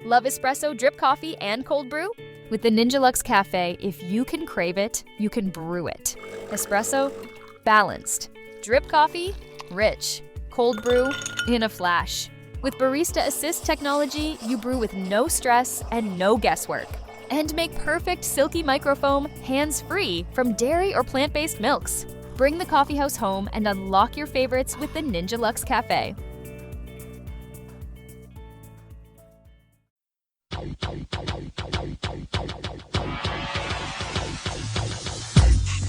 Love espresso, drip coffee, and cold brew? With the Ninja Luxe Cafe, if you can crave it, you can brew it. Espresso, balanced. Drip coffee, rich. Cold brew, in a flash. With Barista Assist technology, you brew with no stress and no guesswork. And make perfect silky microfoam hands-free from dairy or plant-based milks. Bring the coffeehouse home and unlock your favorites with the Ninja Luxe Cafe.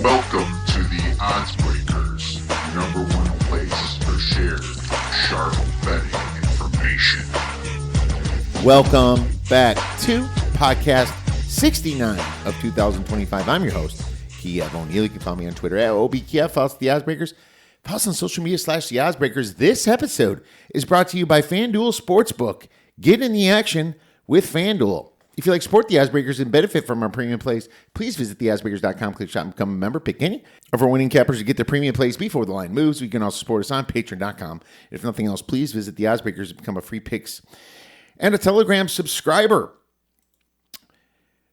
Welcome to the Odds Breakers, number one place for shared, sharp betting information. Welcome back to podcast 69 of 2025. I'm your host, Kiev O'Neill. You can follow me on Twitter at OBKiev. Follow us at the Odds Breakers. Follow us on social media /the Odds Breakers. This episode is brought to you by FanDuel Sportsbook. Get in the action with FanDuel. If you like support the Odds Breakers and benefit from our premium plays, please visit theoddsbreakers.com, click shop, and become a member. Pick any of our winning cappers to get their premium plays before the line moves. You can also support us on patreon.com. If nothing else, please visit the Odds Breakers and become a free picks and a Telegram subscriber.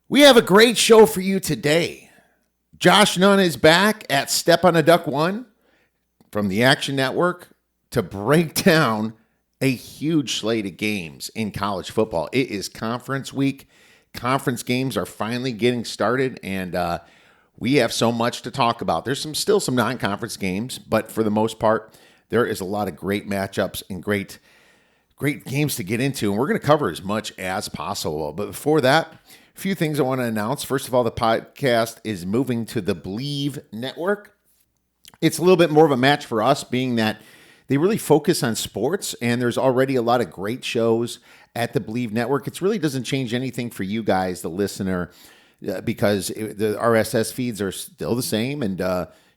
We have a great show for you today. Josh Nunn is back at Step on a Duck 1 from the Action Network to break down a huge slate of games in college football. It is conference week. Conference games are finally getting started, and we have so much to talk about. There's still some non-conference games, but for the most part, there is a lot of great matchups and great games to get into, and we're going to cover as much as possible. But before that, a few things I want to announce. First of all, the podcast is moving to the Believe Network. It's a little bit more of a match for us, being that they really focus on sports, and there's already a lot of great shows at the Believe Network. It really doesn't change anything for you guys, the listener, because the RSS feeds are still the same, and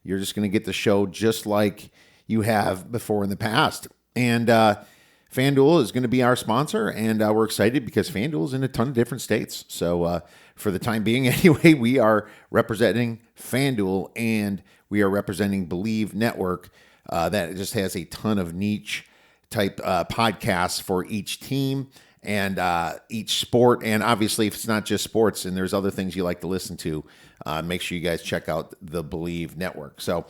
you're just going to get the show just like you have before in the past. And FanDuel is going to be our sponsor, and we're excited because FanDuel is in a ton of different states. So for the time being anyway, we are representing FanDuel, and we are representing Believe Network. That just has a ton of niche type podcasts for each team and each sport. And obviously, if it's not just sports and there's other things you like to listen to, make sure you guys check out the Believe Network. So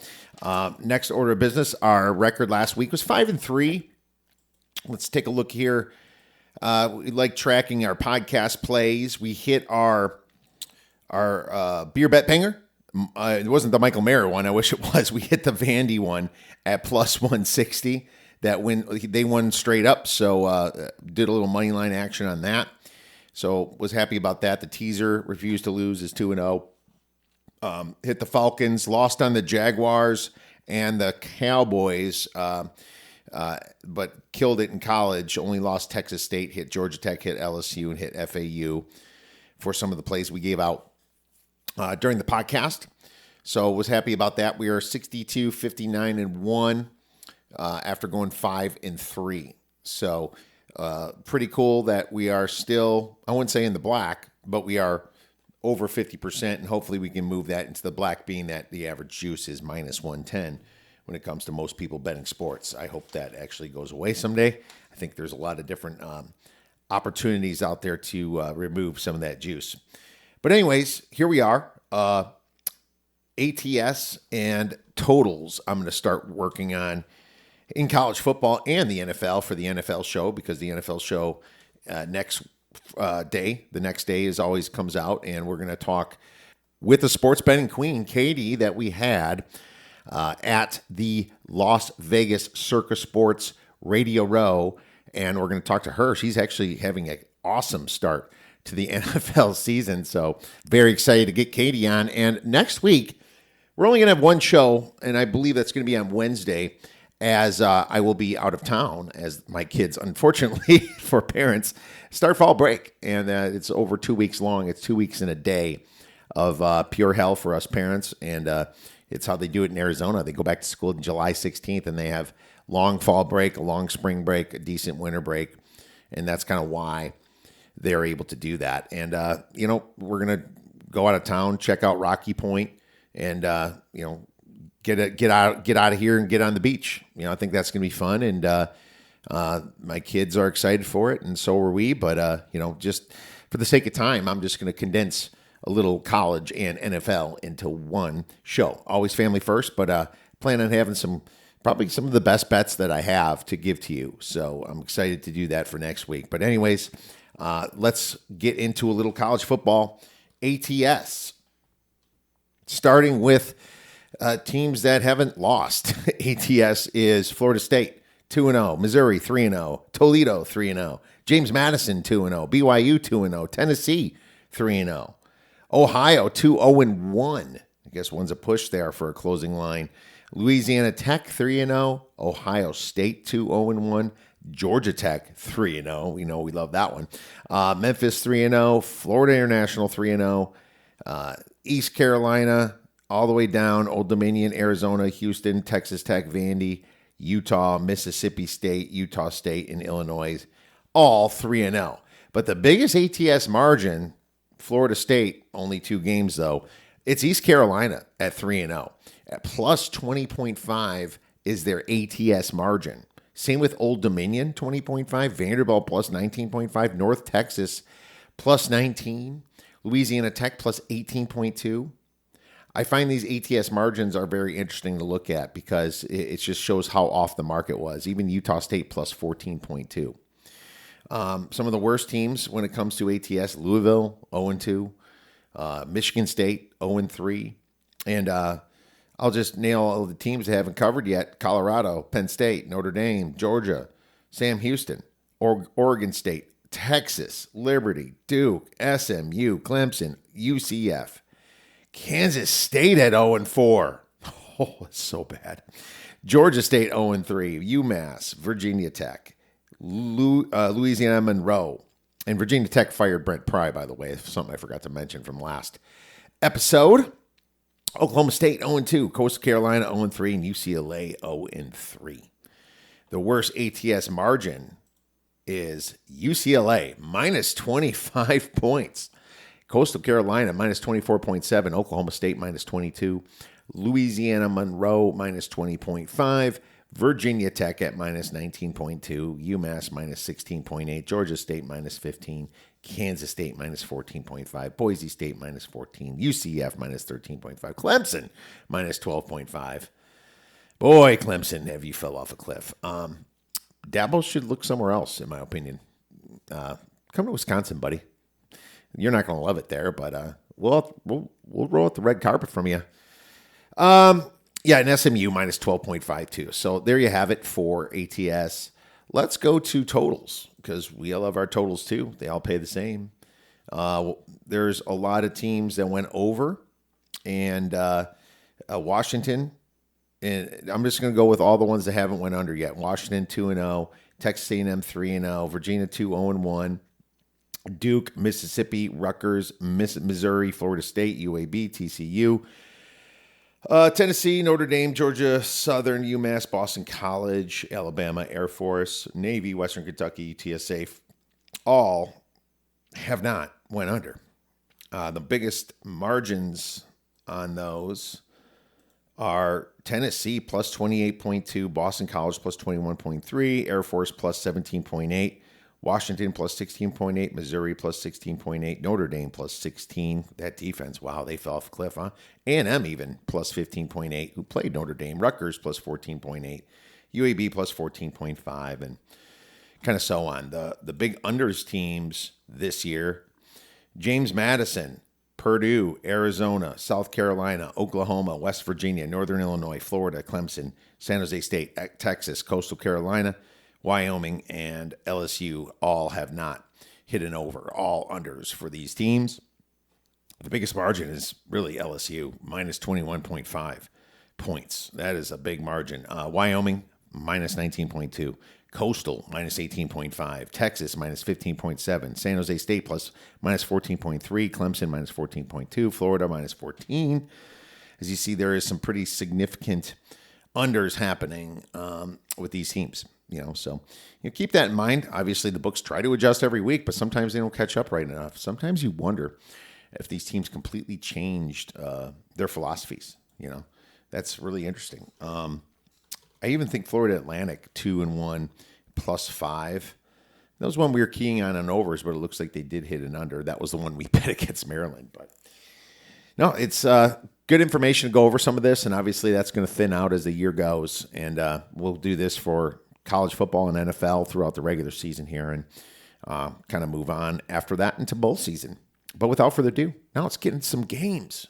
next order of business, our record last week was 5-3. Let's take a look here. We like tracking our podcast plays. We hit our beer bet banger. It wasn't the Michael Mayer one. I wish it was. We hit the Vandy one at plus 160. They won straight up. So did a little money line action on that. So was happy about that. The teaser refused to lose is 2-0. Hit the Falcons, lost on the Jaguars and the Cowboys, but killed it in college. Only lost Texas State, hit Georgia Tech, hit LSU, and hit FAU for some of the plays we gave out during the podcast. So was happy about that. We are 62, 59-1 after going 5-3. So pretty cool that we are still, I wouldn't say in the black, but we are over 50%, and hopefully we can move that into the black, being that the average juice is minus 110 when it comes to most people betting sports. I hope that actually goes away someday. I think there's a lot of different opportunities out there to remove some of that juice. But anyways, here we are. ATS and totals I'm going to start working on in college football and the NFL for the NFL show, because the NFL show the next day is always comes out, and we're going to talk with the sports betting queen, Katie, that we had at the Las Vegas Circus Sports Radio Row, and we're going to talk to her. She's actually having an awesome start to the NFL season, so very excited to get Katie on. And next week, we're only going to have one show, and I believe that's going to be on Wednesday, as I will be out of town, as my kids, unfortunately, for parents, start fall break. And it's over 2 weeks long. It's 2 weeks and a day of pure hell for us parents, and it's how they do it in Arizona. They go back to school on July 16th, and they have long fall break, a long spring break, a decent winter break, and that's kind of why they're able to do that. And, we're going to go out of town, check out Rocky Point, and, get out of here and get on the beach. I think that's going to be fun. And My kids are excited for it, and so are we. But, just for the sake of time, I'm just going to condense a little college and NFL into one show. Always family first, but plan on having probably some of the best bets that I have to give to you. So I'm excited to do that for next week. But anyways, let's get into a little college football ATS. Starting with teams that haven't lost. ATS is Florida State, 2-0. Missouri, 3-0. Toledo, 3-0. James Madison, 2-0. BYU, 2-0. Tennessee, 3-0. Ohio, 2-0-1. I guess one's a push there for a closing line. Louisiana Tech, 3-0. Ohio State, 2-0-1. Georgia Tech, 3-0. We know we love that one. Memphis, 3-0. Florida International, 3-0. East Carolina, all the way down. Old Dominion, Arizona, Houston, Texas Tech, Vandy, Utah, Mississippi State, Utah State, and Illinois, all 3-0. But the biggest ATS margin, Florida State, only 2 games though, it's East Carolina at 3-0. At plus 20.5 is their ATS margin. Same with Old Dominion, 20.5. Vanderbilt plus 19.5. North Texas plus 19. Louisiana Tech plus 18.2. I find these ATS margins are very interesting to look at because it just shows how off the market was. Even Utah State plus 14.2. Some of the worst teams when it comes to ATS, Louisville, 0-2. Michigan State, 0-3. And I'll just nail all the teams I haven't covered yet. Colorado, Penn State, Notre Dame, Georgia, Sam Houston, Oregon State, Texas, Liberty, Duke, SMU, Clemson, UCF. Kansas State at 0-4. Oh, it's so bad. Georgia State 0-3. UMass, Virginia Tech, Louisiana Monroe. And Virginia Tech fired Brent Pry, by the way. Something I forgot to mention from last episode. Oklahoma State 0-2. Coastal Carolina 0-3. And UCLA 0-3. The worst ATS margin is UCLA minus 25 points. Coastal Carolina minus 24.7. Oklahoma State minus 22. Louisiana Monroe minus 20.5. Virginia Tech at minus 19.2. UMass minus 16.8. Georgia State minus 15. Kansas State minus 14.5. Boise State minus 14. UCF minus 13.5. Clemson minus 12.5. Boy, Clemson, have you fell off a cliff. Dabo should look somewhere else, in my opinion. Come to Wisconsin, buddy. You're not going to love it there, but we'll roll out the red carpet from you. Yeah, and SMU minus 12.5 too. So there you have it for ATS. Let's go to totals because we all love our totals too. They all pay the same. There's a lot of teams that went over, and Washington. And I'm just going to go with all the ones that haven't went under yet. Washington 2-0, Texas A&M 3-0, Virginia 2-0-1, Duke, Mississippi, Rutgers, Missouri, Florida State, UAB, TCU, Tennessee, Notre Dame, Georgia Southern, UMass, Boston College, Alabama, Air Force, Navy, Western Kentucky, UTSA, all have not went under. The biggest margins on those are Tennessee plus 28.2, Boston College plus 21.3, Air Force plus 17.8, Washington plus 16.8, Missouri plus 16.8, Notre Dame plus 16. That defense, wow, they fell off a cliff, huh? A&M even plus 15.8, who played Notre Dame. Rutgers plus 14.8, UAB plus 14.5, and kind of so on. The big unders teams this year, James Madison, Purdue, Arizona, South Carolina, Oklahoma, West Virginia, Northern Illinois, Florida, Clemson, San Jose State, Texas, Coastal Carolina, Wyoming, and LSU all have not hit an over. All unders for these teams. The biggest margin is really LSU, minus 21.5 points. That is a big margin. Wyoming, minus 19.2. Coastal, minus 18.5. Texas, minus 15.7. San Jose State, plus minus 14.3. Clemson, minus 14.2. Florida, minus 14. As you see, there is some pretty significant unders happening with these teams. So keep that in mind. Obviously, the books try to adjust every week, but sometimes they don't catch up right enough. Sometimes you wonder if these teams completely changed their philosophies. That's really interesting. I even think Florida Atlantic 2-1 +5. That was one we were keying on overs, but it looks like they did hit an under. That was the one we bet against Maryland. But no, it's good information to go over some of this, and obviously that's going to thin out as the year goes. And we'll do this for college football and NFL throughout the regular season here, and kind of move on after that into bowl season. But without further ado, now let's get into some games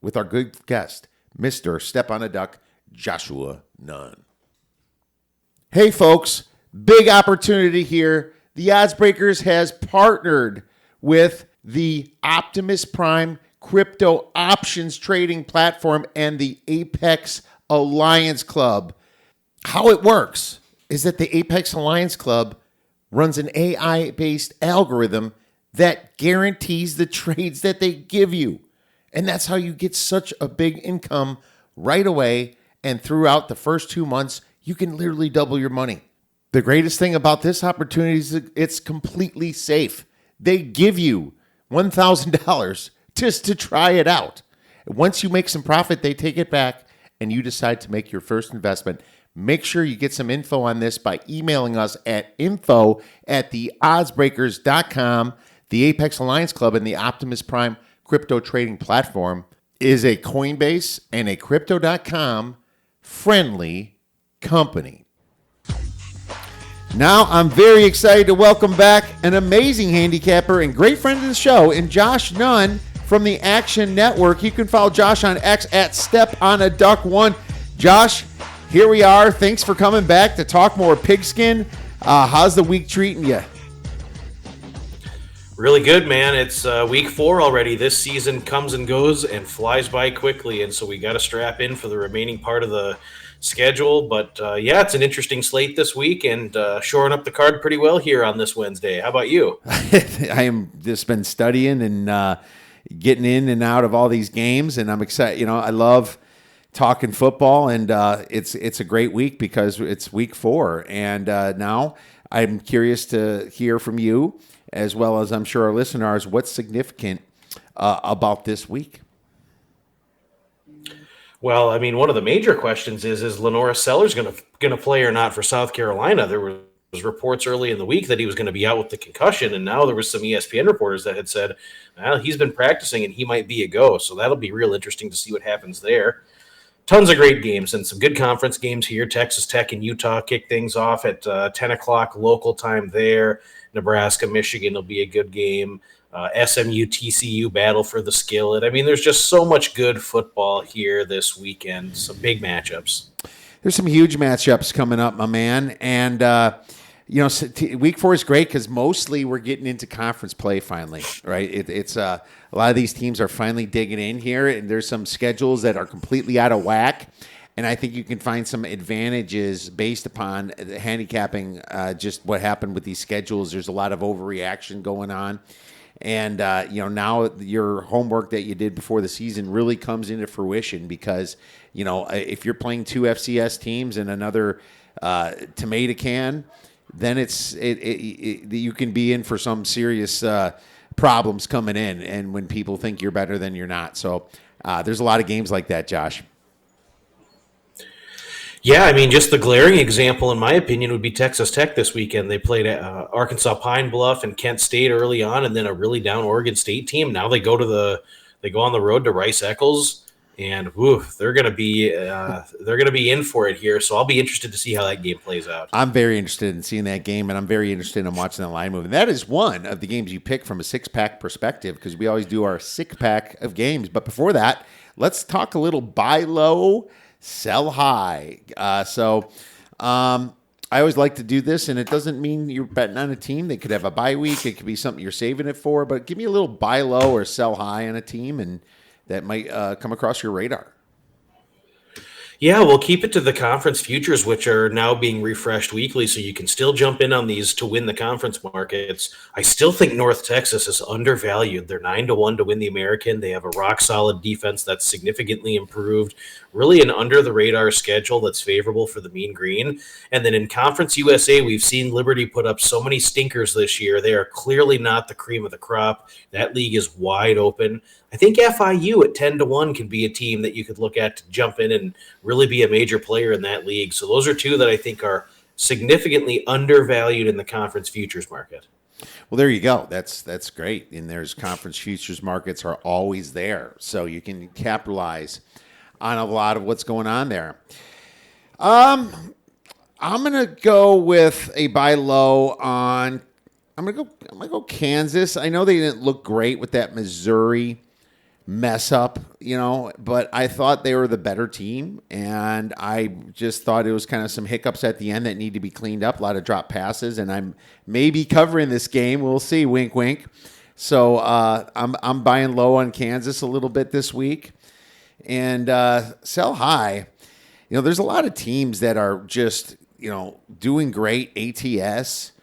with our good guest, Mr. Step on a Duck, Joshua Nunn. Hey, folks, big opportunity here. The Oddsbreakers has partnered with the Optimus Prime crypto options trading platform and the Apex Alliance Club. How it works is that the Apex Alliance Club runs an AI-based algorithm that guarantees the trades that they give you. And that's how you get such a big income right away. And throughout the first 2 months, you can literally double your money. The greatest thing about this opportunity is it's completely safe. They give you $1,000 just to try it out. Once you make some profit, they take it back and you decide to make your first investment. Make sure you get some info on this by emailing us at info@theoddsbreakers.com. The Apex Alliance Club and the Optimus Prime crypto trading platform is a Coinbase and a Crypto.com friendly company. Now I'm very excited to welcome back an amazing handicapper and great friend of the show in Josh Nunn from the Action Network. You can follow Josh on X at StepOnADuck1. Josh, here we are. Thanks for coming back to talk more pigskin. How's the week treating you? Really good, man. It's week 4 already. This season comes and goes and flies by quickly, and so we got to strap in for the remaining part of the schedule. But yeah, it's an interesting slate this week, and shoring up the card pretty well here on this Wednesday. How about you? I am just been studying and getting in and out of all these games, and I'm excited. You know, I love talking football, and it's a great week because it's week 4, and now I'm curious to hear from you, as well as I'm sure our listeners, what's significant about this week. Well, I mean, one of the major questions is Lenora Sellers going to play or not for South Carolina? There was reports early in the week that he was going to be out with the concussion, and now there was some ESPN reporters that had said, well, he's been practicing and he might be a go. So that'll be real interesting to see what happens there. Tons of great games and some good conference games here. Texas Tech and Utah kick things off at 10 o'clock local time there. Nebraska, Michigan will be a good game. SMU, TCU battle for the skillet. I mean, there's just so much good football here this weekend. Some big matchups. There's some huge matchups coming up, my man. And, you know, week 4 is great because mostly we're getting into conference play finally, right? It's a lot of these teams are finally digging in here, and there's some schedules that are completely out of whack. And I think you can find some advantages based upon the handicapping just what happened with these schedules. There's a lot of overreaction going on. And, you know, now your homework that you did before the season really comes into fruition because, you know, if you're playing 2 FCS teams and another tomato can, then you can be in for some serious problems coming in. And when people think you're better than you're not. So there's a lot of games like that, Josh. Yeah, I mean, just the glaring example, in my opinion, would be Texas Tech this weekend. They played Arkansas Pine Bluff and Kent State early on, and then a really down Oregon State team. Now they go on the road to Rice-Eccles, and they're going to be in for it here. So I'll be interested to see how that game plays out. I'm very interested in seeing that game, and I'm very interested in watching the line move. And that is one of the games you pick from a 6-pack perspective because we always do our 6-pack of games. But before that, let's talk a little buy low, sell high. I always like to do this, and it doesn't mean you're betting on a team. They could have a bye week. It could be something you're saving it for. But give me a little buy low or sell high on a team, and that might come across your radar. Yeah, we'll keep it to the conference futures, which are now being refreshed weekly, so you can still jump in on these to win the conference markets. I still think North Texas is undervalued. They're 9-1 to win the American. They have a rock-solid defense that's significantly improved. Really an under-the-radar schedule that's favorable for the Mean Green. And then in Conference USA, we've seen Liberty put up so many stinkers this year. They are clearly not the cream of the crop. That league is wide open. I think FIU at 10-1 can be a team that you could look at to jump in and really be a major player in that league. So those are two that I think are significantly undervalued in the conference futures market. Well, there you go. That's great. And there's conference futures markets are always there, so you can capitalize on a lot of what's going on there. I'm gonna go with a buy low on. I'm gonna go Kansas. I know they didn't look great with that Missouri mess up, but I thought they were the better team, and I just thought it was kind of some hiccups at the end that need to be cleaned up. A lot of drop passes, and I'm maybe covering this game. We'll see. Wink, wink. So I'm buying low on Kansas a little bit this week, and sell high. There's a lot of teams that are just doing great ATS,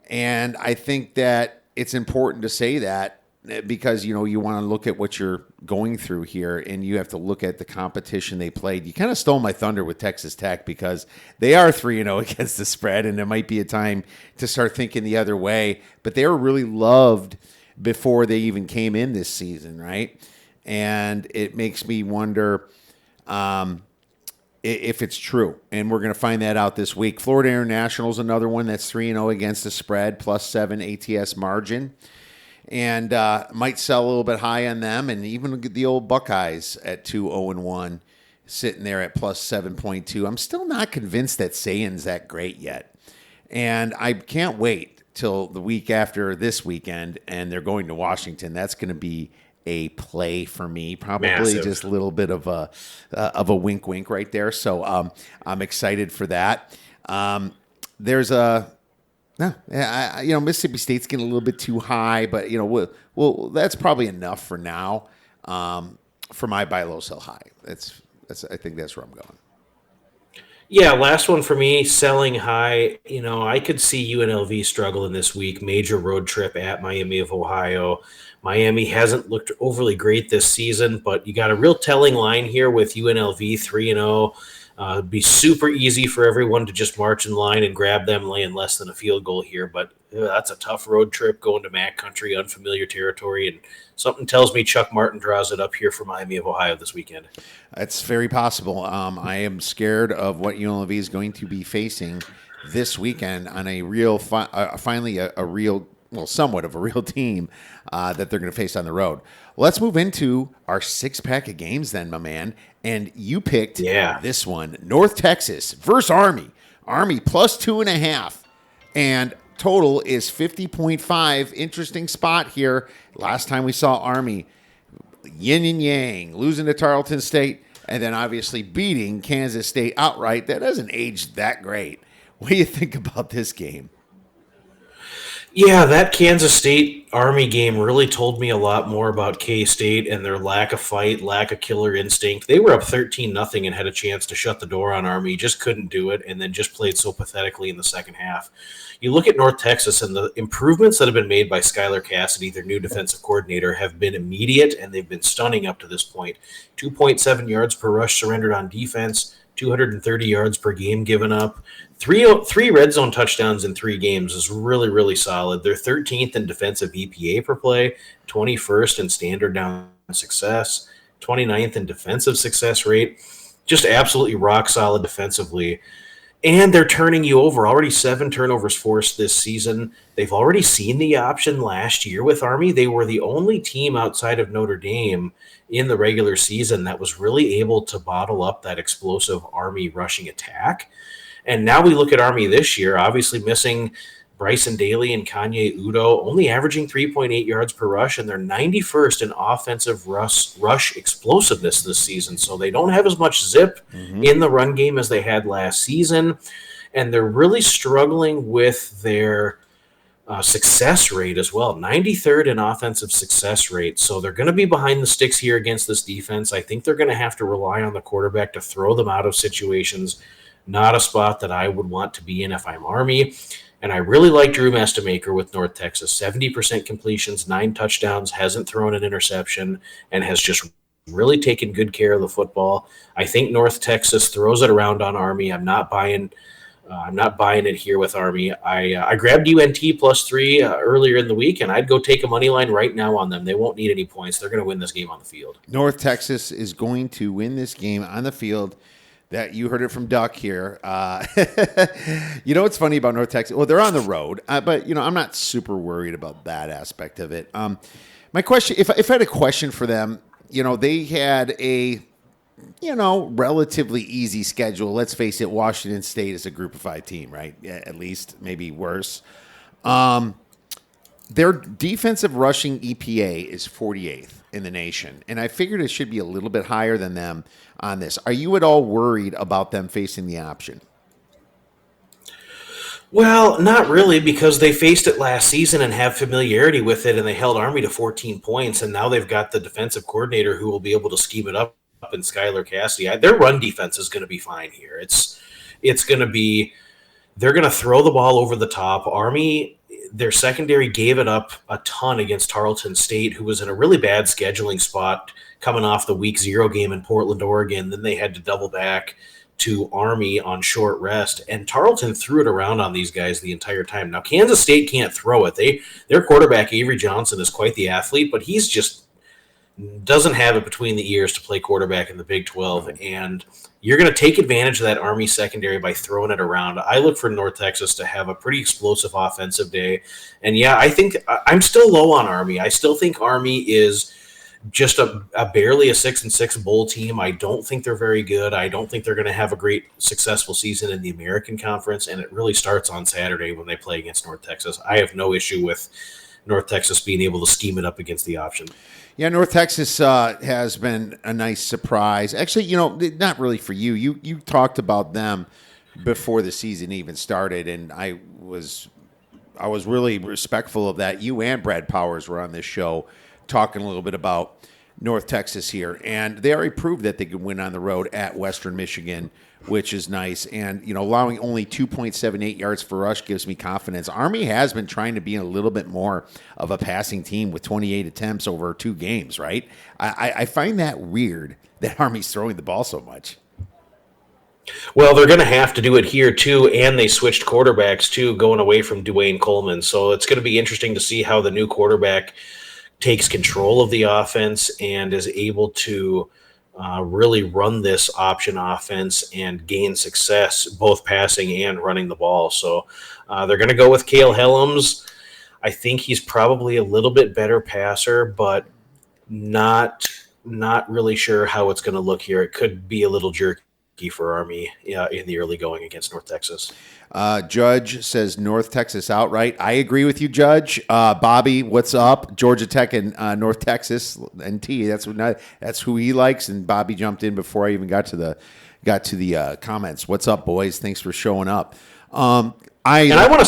and I think that it's important to say that. Because, you want to look at what you're going through here, and you have to look at the competition they played. You kind of stole my thunder with Texas Tech because they are 3-0 against the spread, and it might be a time to start thinking the other way. But they were really loved before they even came in this season, right? And it makes me wonder if it's true, and we're going to find that out this week. Florida International is another one that's 3-0 against the spread, +7 ATS margin. And might sell a little bit high on them, and even the old Buckeyes at 2-0-1, sitting there at +7.2. I'm still not convinced that Sayan's that great yet, and I can't wait till the week after this weekend, and they're going to Washington. That's going to be a play for me, probably Massive. just a little bit of a wink, wink right there. So I'm excited for that. There's a. No, Mississippi State's getting a little bit too high, but well, that's probably enough for now. For my buy low, sell high. I think that's where I'm going. Yeah, last one for me, selling high. I could see UNLV struggling this week. Major road trip at Miami of Ohio. Miami hasn't looked overly great this season, but you got a real telling line here with UNLV 3-0. It'd be super easy for everyone to just march in line and grab them laying less than a field goal here, but that's a tough road trip going to MAC country, unfamiliar territory, and something tells me Chuck Martin draws it up here for Miami of Ohio this weekend. That's very possible. I am scared of what UNLV is going to be facing this weekend on a real, finally a real, well, somewhat of a real team that they're going to face on the road. Let's move into our 6-pack of games then, my man. And you picked this one, North Texas versus Army. Army +2.5. And total is 50.5. Interesting spot here. Last time we saw Army, yin and yang, losing to Tarleton State, and then obviously beating Kansas State outright. That doesn't age that great. What do you think about this game? Yeah, that Kansas State Army game really told me a lot more about K-State and their lack of fight, lack of killer instinct. They were up 13-0 and had a chance to shut the door on Army, just couldn't do it, and then just played so pathetically in the second half. You look at North Texas, and the improvements that have been made by Skylar Cassidy, their new defensive coordinator, have been immediate, and they've been stunning up to this point. 2.7 yards per rush surrendered on defense, 230 yards per game given up. Three red zone touchdowns in 3 games is really, really solid. They're 13th in defensive EPA per play, 21st in standard down success, 29th in defensive success rate. Just absolutely rock solid defensively. And they're turning you over. Already 7 turnovers forced this season. They've already seen the option last year with Army. They were the only team outside of Notre Dame in the regular season that was really able to bottle up that explosive Army rushing attack. And now we look at Army this year, obviously missing Bryson Daly and Kanye Udo, only averaging 3.8 yards per rush, and they're 91st in offensive rush explosiveness this season. So they don't have as much zip in the run game as they had last season, and they're really struggling with their success rate as well. 93rd in offensive success rate. So they're going to be behind the sticks here against this defense. I think they're going to have to rely on the quarterback to throw them out of situations. Not a spot that I would want to be in if I'm Army. And I really like Drew Mestamaker with North Texas. 70% completions, 9 touchdowns, hasn't thrown an interception, and has just really taken good care of the football. I think North Texas throws it around on Army. I'm not buying it here with Army. I grabbed UNT +3 earlier in the week, and I'd go take a money line right now on them. They won't need any points. They're going to win this game on the field. North Texas is going to win this game on the field. That you heard it from Duck here. You know what's funny about North Texas? Well, they're on the road, but I'm not super worried about that aspect of it. My question, if I had a question for them, they had a relatively easy schedule. Let's face it, Washington State is a Group of 5 team, right? Yeah, at least maybe worse. Their defensive rushing EPA is 48th in the nation, and I figured it should be a little bit higher than them on this. Are you at all worried about them facing the option? Well, not really, because they faced it last season and have familiarity with it, and they held Army to 14 points, and now they've got the defensive coordinator who will be able to scheme it up in Skylar Cassidy. Their run defense is going to be fine here. It's going to be – they're going to throw the ball over the top. Army – their secondary gave it up a ton against Tarleton State, who was in a really bad scheduling spot coming off the Week 0 game in Portland, Oregon. Then they had to double back to Army on short rest, and Tarleton threw it around on these guys the entire time. Now, Kansas State can't throw it. Their quarterback, Avery Johnson, is quite the athlete, but he's just doesn't have it between the ears to play quarterback in the Big 12, and you're going to take advantage of that Army secondary by throwing it around. I look for North Texas to have a pretty explosive offensive day. And yeah, I think I'm still low on Army. I still think Army is just a barely a 6-6 bowl team. I don't think they're very good. I don't think they're going to have a great successful season in the American Conference. And it really starts on Saturday when they play against North Texas. I have no issue with North Texas being able to scheme it up against the option. Yeah, North Texas has been a nice surprise. Actually, not really for you. You talked about them before the season even started, and I was really respectful of that. You and Brad Powers were on this show talking a little bit about North Texas here, and they already proved that they could win on the road at Western Michigan, which is nice. And, allowing only 2.78 yards per rush gives me confidence. Army has been trying to be a little bit more of a passing team with 28 attempts over 2 games, right? I find that weird that Army's throwing the ball so much. Well, they're going to have to do it here, too, and they switched quarterbacks, too, going away from Dwayne Coleman. So it's going to be interesting to see how the new quarterback takes control of the offense and is able to really run this option offense and gain success, both passing and running the ball. So they're going to go with Cale Helms. I think he's probably a little bit better passer, but not really sure how it's going to look here. It could be a little jerky for Army in the early going against North Texas. Judge says North Texas outright. I agree with you, Judge. Bobby, what's up? Georgia Tech and North Texas NT. That's who he likes. And Bobby jumped in before I even got to the comments. What's up, boys? Thanks for showing up. I want to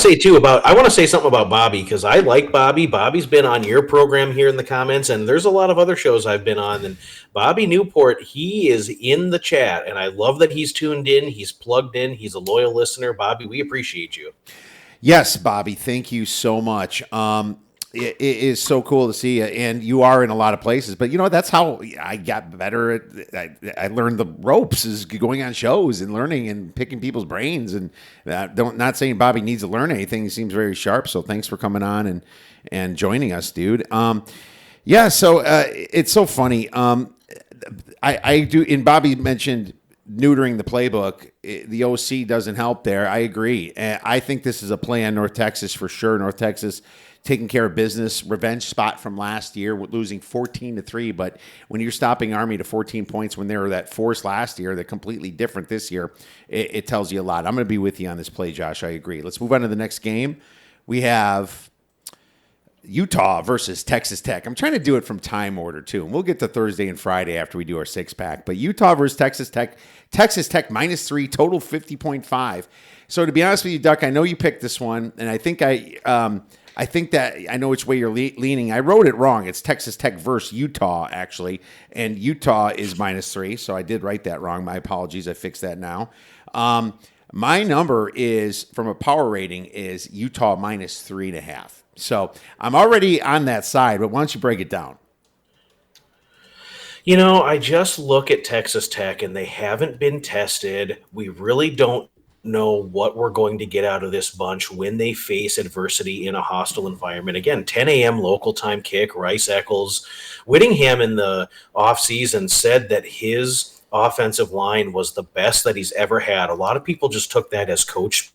say something about Bobby, because I like Bobby. Bobby's been on your program here in the comments, and there's a lot of other shows I've been on. And Bobby Newport, he is in the chat, and I love that he's tuned in. He's plugged in. He's a loyal listener. Bobby, we appreciate you. Yes, Bobby, thank you so much. It is so cool to see you, and you are in a lot of places. But that's how I got better at. I learned the ropes is going on shows and learning and picking people's brains. And not saying Bobby needs to learn anything. He seems very sharp. So thanks for coming on and joining us, dude. Yeah. So it's so funny. I do. And Bobby mentioned neutering the playbook. The OC doesn't help there. I agree. I think this is a play on North Texas for sure. North Texas taking care of business, revenge spot from last year, losing 14-3. But when you're stopping Army to 14 points when they were that force last year, they're completely different this year. It tells you a lot. I'm going to be with you on this play, Josh. I agree. Let's move on to the next game. We have Utah versus Texas Tech. I'm trying to do it from time order, too. And we'll get to Thursday and Friday after we do our 6-pack. But Utah versus Texas Tech. Texas Tech -3, total 50.5. So to be honest with you, Duck, I know you picked this one, and I think that I know which way you're leaning. I wrote it wrong. It's Texas Tech versus Utah, actually, and Utah is -3, so I did write that wrong. My apologies. I fixed that now. My number is, from a power rating, is Utah -3.5. So I'm already on that side, but why don't you break it down? I just look at Texas Tech, and they haven't been tested. We really don't know what we're going to get out of this bunch when they face adversity in a hostile environment. Again, 10 a.m. local time kick. Rice Eccles. Whittingham in the offseason said that his offensive line was the best that he's ever had. A lot of people just took that as coach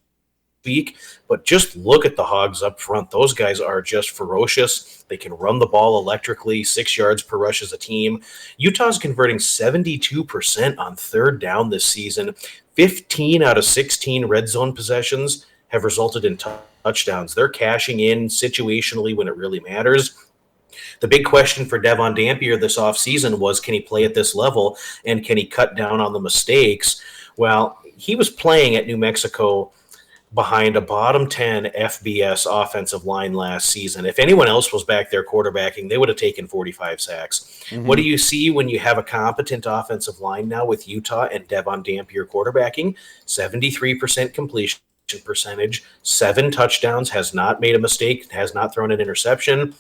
speak, but just look at the Hogs up front. Those guys are just ferocious. They can run the ball electrically, 6 yards per rush as a team. Utah's converting 72% on third down this season. 15 out of 16 red zone possessions have resulted in touchdowns. They're cashing in situationally when it really matters. The big question for Devon Dampier this offseason was, can he play at this level and can he cut down on the mistakes? Well, he was playing at New Mexico behind a bottom 10 FBS offensive line last season. If anyone else was back there quarterbacking, they would have taken 45 sacks. Mm-hmm. What do you see when you have a competent offensive line now with Utah and Devon Dampier quarterbacking? 73% completion percentage, 7 touchdowns, has not made a mistake, has not thrown an interception.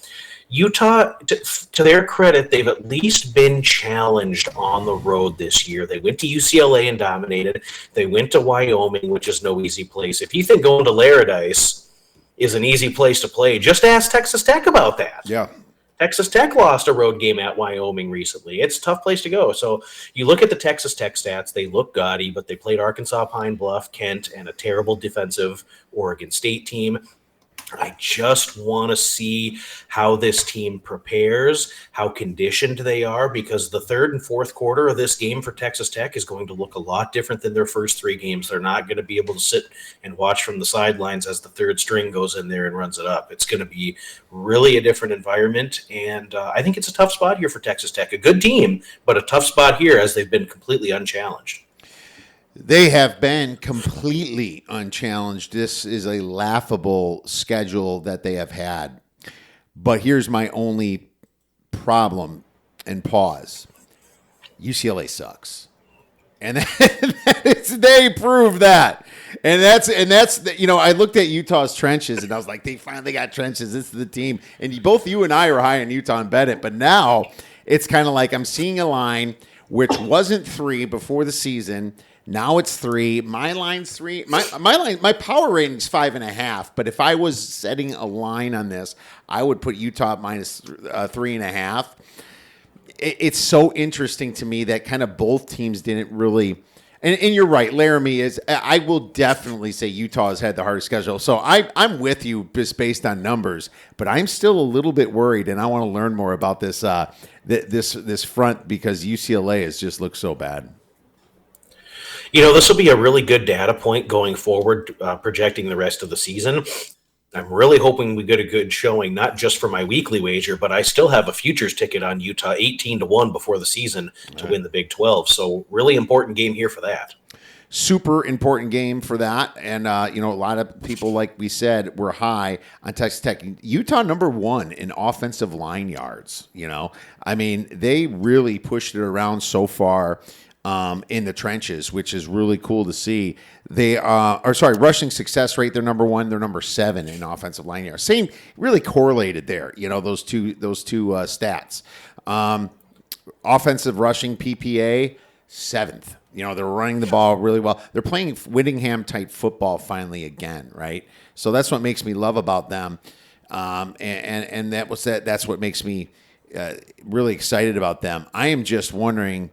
Utah, to their credit, they've at least been challenged on the road this year. They went to UCLA and dominated. They went to Wyoming, which is no easy place. If you think going to Laradice is an easy place to play, just ask Texas Tech about that. Yeah. Texas Tech lost a road game at Wyoming recently. It's a tough place to go. So you look at the Texas Tech stats, they look gaudy, but they played Arkansas, Pine Bluff, Kent, and a terrible defensive Oregon State team. I just want to see how this team prepares, how conditioned they are, because the third and fourth quarter of this game for Texas Tech is going to look a lot different than their first 3 games. They're not going to be able to sit and watch from the sidelines as the third string goes in there and runs it up. It's going to be really a different environment, and I think it's a tough spot here for Texas Tech. A good team, but a tough spot here as they've been completely unchallenged. They have been completely unchallenged. This is a laughable schedule that they have had. But here's my only problem and pause. UCLA sucks. And they prove that. And that's I looked at Utah's trenches and I was like, they finally got trenches. This is the team. And both you and I are high on Utah and bet it. But now it's kind of like I'm seeing a line which wasn't 3 before the season. Now it's 3. My line's 3. My power rating's 5.5. But if I was setting a line on this, I would put Utah minus 3.5. It's so interesting to me that kind of both teams didn't really. And you're right, Laramie is. I will definitely say Utah has had the hardest schedule. So I'm with you just based on numbers, but I'm still a little bit worried, and I want to learn more about this this front because UCLA has just looked so bad. This will be a really good data point going forward, projecting the rest of the season. I'm really hoping we get a good showing, not just for my weekly wager, but I still have a futures ticket on Utah, 18-1 before the season to win the Big 12. So really important game here for that. Super important game for that. And, a lot of people, like we said, were high on Texas Tech. Utah number 1 in offensive line yards. They really pushed it around so far. In the trenches, which is really cool to see. They rushing success rate, they're number 1, they're number 7 in offensive line yards. Same, really correlated there, those two stats. Offensive rushing PPA, 7th. They're running the ball really well. They're playing Whittingham-type football finally again, right? So that's what makes me love about them. And that's what makes me really excited about them. I am just wondering...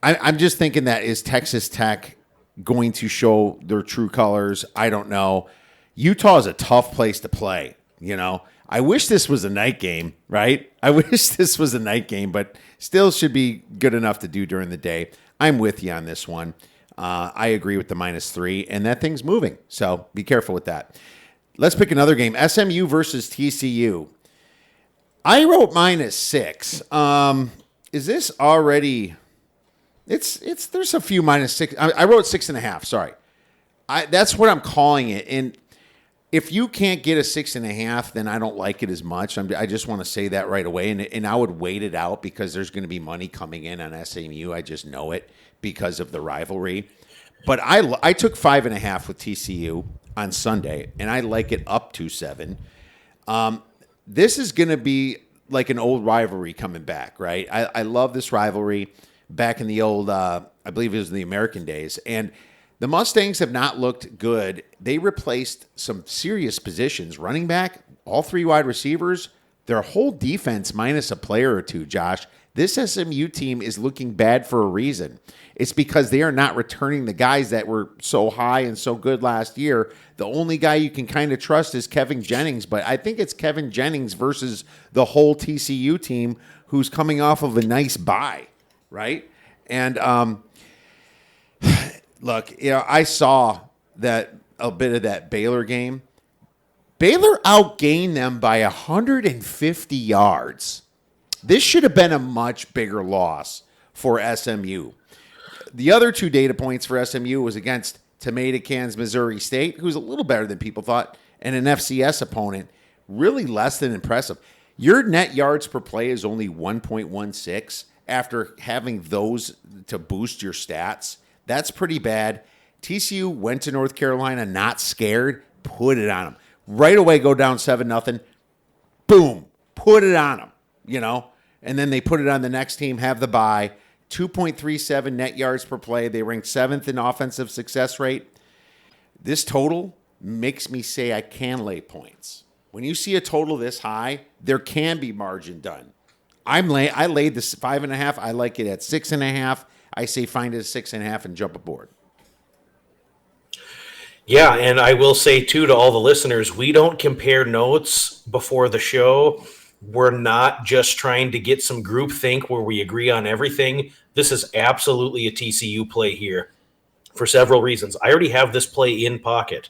I'm just thinking that is Texas Tech going to show their true colors? I don't know. Utah is a tough place to play. I wish this was a night game, right? I wish this was a night game, but still should be good enough to do during the day. I'm with you on this one. I agree with the -3, and that thing's moving. So be careful with that. Let's pick another game. SMU versus TCU. I wrote -6. Is this already... There's a few -6. I wrote 6.5. Sorry, that's what I'm calling it. And if you can't get a 6.5, then I don't like it as much. I just want to say that right away. And I would wait it out because there's going to be money coming in on SMU. I just know it because of the rivalry. But I took 5.5 with TCU on Sunday, and I like it up to 7. This is going to be like an old rivalry coming back, right? I love this rivalry. Back in the old, I believe it was the American days. And the Mustangs have not looked good. They replaced some serious positions. Running back, all 3 wide receivers, their whole defense minus a player or two, Josh, this SMU team is looking bad for a reason. It's because they are not returning the guys that were so high and so good last year. The only guy you can kind of trust is Kevin Jennings, but I think it's Kevin Jennings versus the whole TCU team who's coming off of a nice bye, right? And look, I saw that a bit of that Baylor game. Baylor outgained them by 150 yards. This should have been a much bigger loss for SMU. The other two data points for SMU was against Tomato Cans Missouri State, who's a little better than people thought, and an FCS opponent, really less than impressive. Your net yards per play is only 1.16 after having those to boost your stats. That's pretty bad. TCU went to North Carolina not scared, put it on them. Right away, go down 7-0. Boom, put it on them, And then they put it on the next team, have the bye. 2.37 net yards per play. They ranked 7th in offensive success rate. This total makes me say I can lay points. When you see a total this high, there can be margin done. I laid this 5.5. I like it at 6.5. I say find it at 6.5 and jump aboard. Yeah, and I will say, too, to all the listeners, we don't compare notes before the show. We're not just trying to get some groupthink where we agree on everything. This is absolutely a TCU play here for several reasons. I already have this play in pocket.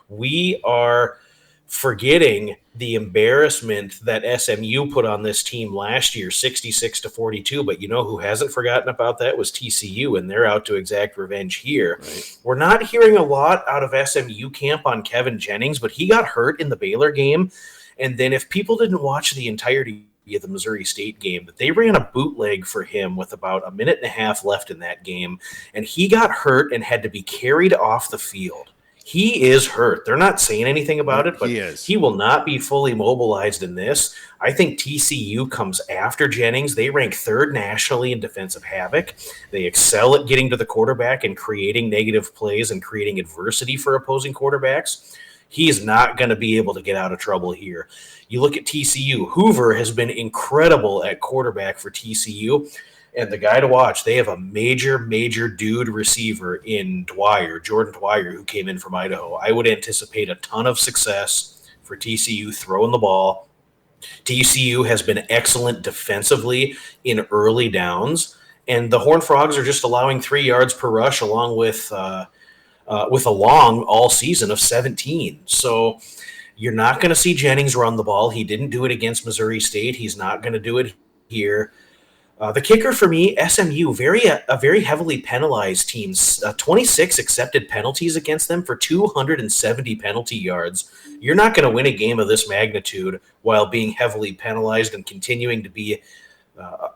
We are forgetting the embarrassment that SMU put on this team last year, 66-42. But you know who hasn't forgotten about that was TCU, and they're out to exact revenge here. Right. We're not hearing a lot out of SMU camp on Kevin Jennings, but he got hurt in the Baylor game. And then if people didn't watch the entirety of the Missouri State game, that they ran a bootleg for him with about a minute and a half left in that game, and he got hurt and had to be carried off the field. He is hurt. They're not saying anything about it, but he will not be fully mobilized in this. I think TCU comes after Jennings. They rank 3rd nationally in defensive havoc. They excel at getting to the quarterback and creating negative plays and creating adversity for opposing quarterbacks. He's not going to be able to get out of trouble here. You look at TCU. Hoover has been incredible at quarterback for TCU. And the guy to watch, they have a major, major dude receiver in Jordan Dwyer, who came in from Idaho. I would anticipate a ton of success for TCU throwing the ball. TCU has been excellent defensively in early downs, and the Horned Frogs are just allowing 3 yards per rush along with a long all season of 17. So you're not going to see Jennings run the ball. He didn't do it against Missouri State. He's not going to do it here. The kicker for me, SMU, a very heavily penalized team. 26 accepted penalties against them for 270 penalty yards. You're not going to win a game of this magnitude while being heavily penalized and continuing to be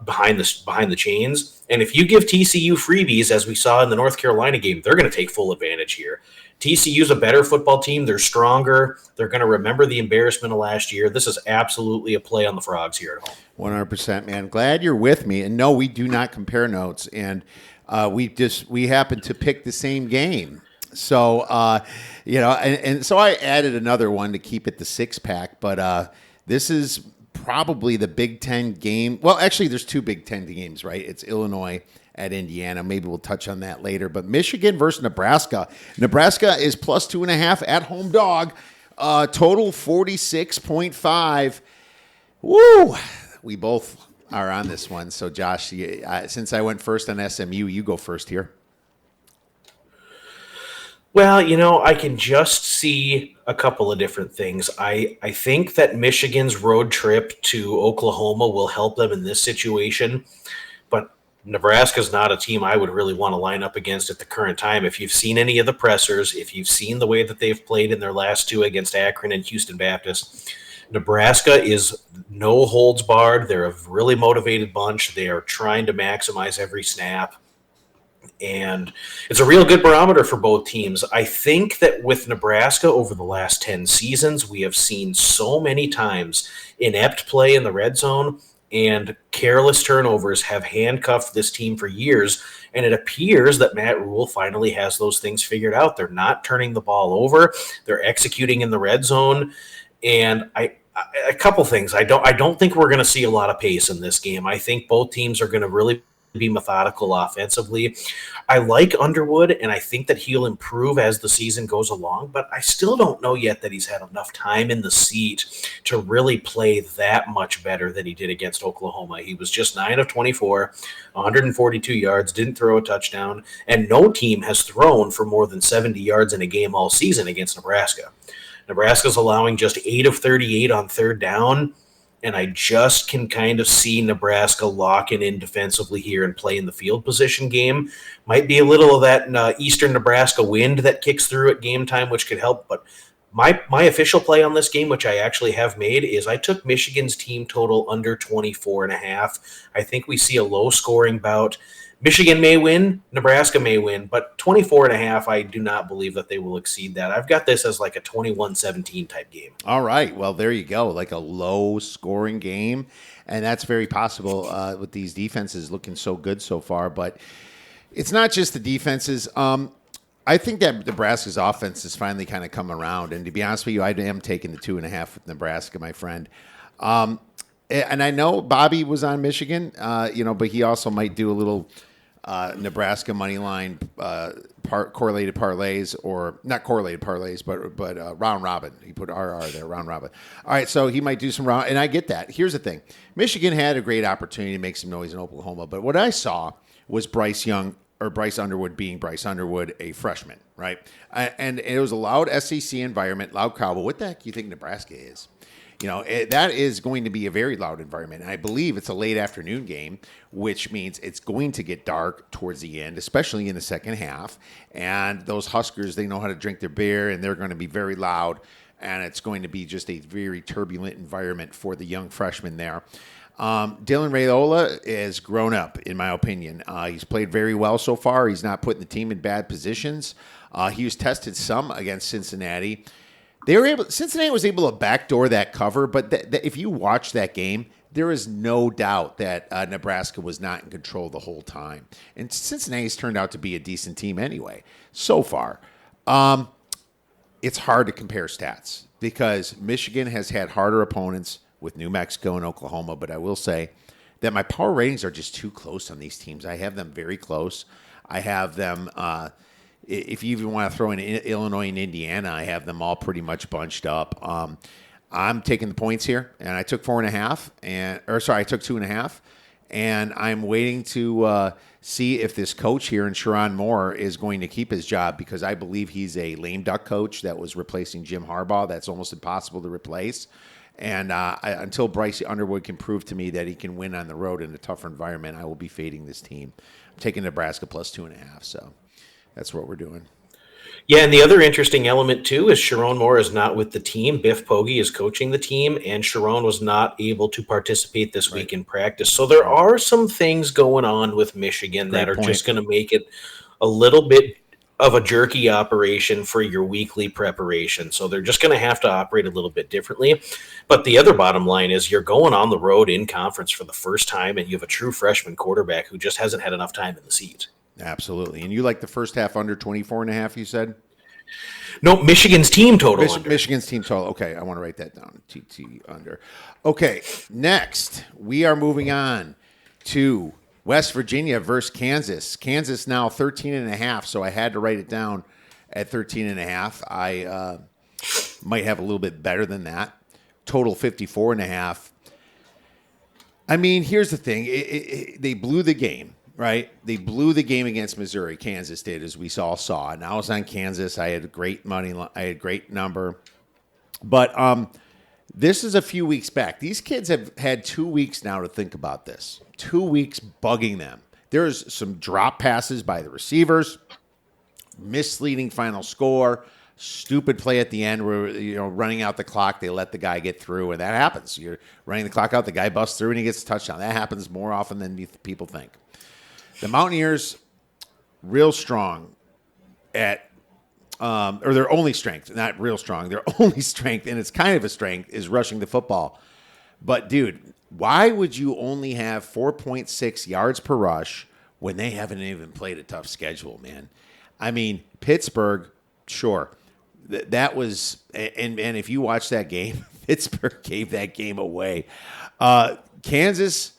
behind the chains. And if you give TCU freebies, as we saw in the North Carolina game, they're going to take full advantage here. TCU's a better football team. They're stronger. They're going to remember the embarrassment of last year. This is absolutely a play on the Frogs here at home. 100%, man. Glad you're with me. And no, we do not compare notes. And we happen to pick the same game. So, and so I added another one to keep it the 6-pack. But this is probably the Big Ten game. Well, actually, there's 2 Big Ten games, right? It's Illinois at Indiana. Maybe we'll touch on that later. But Michigan versus Nebraska. Nebraska is plus 2.5 at home dog. Total 46.5. Woo! We both are on this one. So, Josh, since I went first on SMU, you go first here. Well, I can just see a couple of different things. I think that Michigan's road trip to Oklahoma will help them in this situation. But Nebraska's not a team I would really want to line up against at the current time. If you've seen any of the pressers, if you've seen the way that they've played in their last 2 against Akron and Houston Baptist, Nebraska is no holds barred. They're a really motivated bunch. They are trying to maximize every snap. And it's a real good barometer for both teams. I think that with Nebraska over the last 10 seasons, we have seen so many times inept play in the red zone and careless turnovers have handcuffed this team for years. And it appears that Matt Rule finally has those things figured out. They're not turning the ball over. They're executing in the red zone. And a couple things. I don't think we're going to see a lot of pace in this game. I think both teams are going to really be methodical offensively. I like Underwood, and I think that he'll improve as the season goes along, but I still don't know yet that he's had enough time in the seat to really play that much better than he did against Oklahoma. He was just 9 of 24, 142 yards, didn't throw a touchdown, and no team has thrown for more than 70 yards in a game all season against Nebraska. Nebraska's allowing just 8 of 38 on third down, and I just can kind of see Nebraska locking in defensively here and playing the field position game. Might be a little of that eastern Nebraska wind that kicks through at game time, which could help. But my official play on this game, which I actually have made, is I took Michigan's team total under 24.5. I think we see a low-scoring bout. Michigan may win, Nebraska may win, but 24.5, I do not believe that they will exceed that. I've got this as like a 21-17 type game. All right. Well, there you go. Like a low-scoring game, and that's very possible with these defenses looking so good so far. But it's not just the defenses. I think that Nebraska's offense is finally kind of come around. And to be honest with you, I am taking the 2.5 with Nebraska, my friend. And I know Bobby was on Michigan, but he also might do a little Nebraska money line correlated parlays, or not correlated parlays, but round robin. He put RR there, round robin. All right, so he might do some round, and I get that. Here's the thing: Michigan had a great opportunity to make some noise in Oklahoma, but what I saw was Bryce Underwood being Bryce Underwood, a freshman, right? And it was a loud SEC environment, loud crowd. But what the heck do you think Nebraska is? That is going to be a very loud environment. And I believe it's a late afternoon game, which means it's going to get dark towards the end, especially in the second half. And those Huskers, they know how to drink their beer, and they're going to be very loud. And it's going to be just a very turbulent environment for the young freshmen there. Dylan Raiola is grown up, in my opinion. He's played very well so far. He's not putting the team in bad positions. He was tested some against Cincinnati. Cincinnati was able to backdoor that cover, but if you watch that game, there is no doubt that Nebraska was not in control the whole time. And Cincinnati's turned out to be a decent team anyway, so far. It's hard to compare stats because Michigan has had harder opponents with New Mexico and Oklahoma, but I will say that my power ratings are just too close on these teams. I have them very close. I have them... if you even want to throw in Illinois and Indiana, I have them all pretty much bunched up. I'm taking the points here, and I took 4.5, I took 2.5, and I'm waiting to see if this coach here in Sherrone Moore is going to keep his job, because I believe he's a lame duck coach that was replacing Jim Harbaugh. That's almost impossible to replace. And until Bryce Underwood can prove to me that he can win on the road in a tougher environment, I will be fading this team. I'm taking Nebraska plus 2.5, so... That's what we're doing. Yeah, and the other interesting element, too, is Sherrone Moore is not with the team. Biff Poggi is coaching the team, and Sherrone was not able to participate this week in practice. So there are some things going on with Michigan that are just going to make it a little bit of a jerky operation for your weekly preparation. So they're just going to have to operate a little bit differently. But the other bottom line is you're going on the road in conference for the first time, and you have a true freshman quarterback who just hasn't had enough time in the seat. Absolutely. And you like the first half under 24.5, you said? No, Michigan's team total under. Michigan's team total. Okay, I want to write that down. TT under. Okay, next, we are moving on to West Virginia versus Kansas. Kansas now 13.5, so I had to write it down at 13.5. I might have a little bit better than that. Total 54.5. I mean, here's the thing. They blew the game. Right? They blew the game against Missouri. Kansas did, as we all saw. And I was on Kansas. I had a great money. I had a great number. But this is a few weeks back. These kids have had 2 weeks now to think about this. 2 weeks bugging them. There's some drop passes by the receivers, misleading final score, stupid play at the end where, running out the clock, they let the guy get through, and that happens. You're running the clock out, the guy busts through, and he gets a touchdown. That happens more often than people think. The Mountaineers, real strong at, or their only strength, not real strong, their only strength, and it's kind of a strength, is rushing the football. But, dude, why would you only have 4.6 yards per rush when they haven't even played a tough schedule, man? I mean, Pittsburgh, sure. That was, and if you watch that game, Pittsburgh gave that game away. Kansas,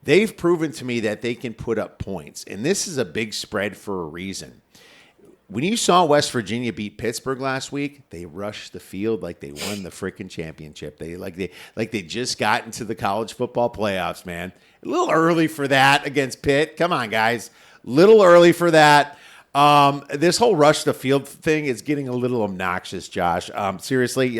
they've proven to me that they can put up points, and this is a big spread for a reason. When you saw West Virginia beat Pittsburgh last week, they rushed the field like they won the freaking championship. They just got into the college football playoffs, man. A little early for that against Pitt. Come on, guys. Little early for that. This whole rush the field thing is getting a little obnoxious, Josh. Seriously,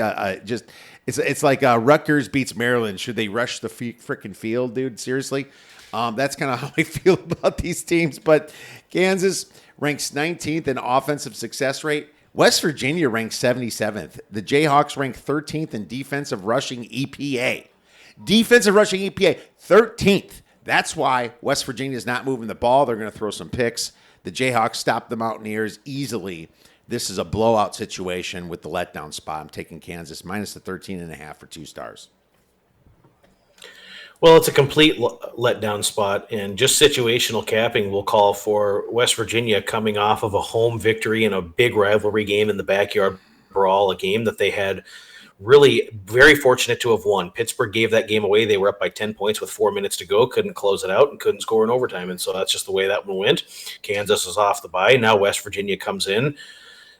it's like Rutgers beats Maryland. Should they rush the freaking field, dude? Seriously, that's kind of how I feel about these teams. But Kansas ranks 19th in offensive success rate. West Virginia ranks 77th. The Jayhawks rank 13th in defensive rushing EPA. Defensive rushing EPA, 13th. That's why West Virginia is not moving the ball. They're going to throw some picks. The Jayhawks stopped the Mountaineers easily. This is a blowout situation with the letdown spot. I'm taking Kansas minus the 13.5 for 2 stars. Well, it's a complete letdown spot, and just situational capping will call for West Virginia coming off of a home victory in a big rivalry game in the backyard brawl, a game that they had really very fortunate to have won. Pittsburgh gave that game away. They were up by 10 points with 4 minutes to go, couldn't close it out, and couldn't score in overtime, and so that's just the way that one went. Kansas is off the bye. Now West Virginia comes in.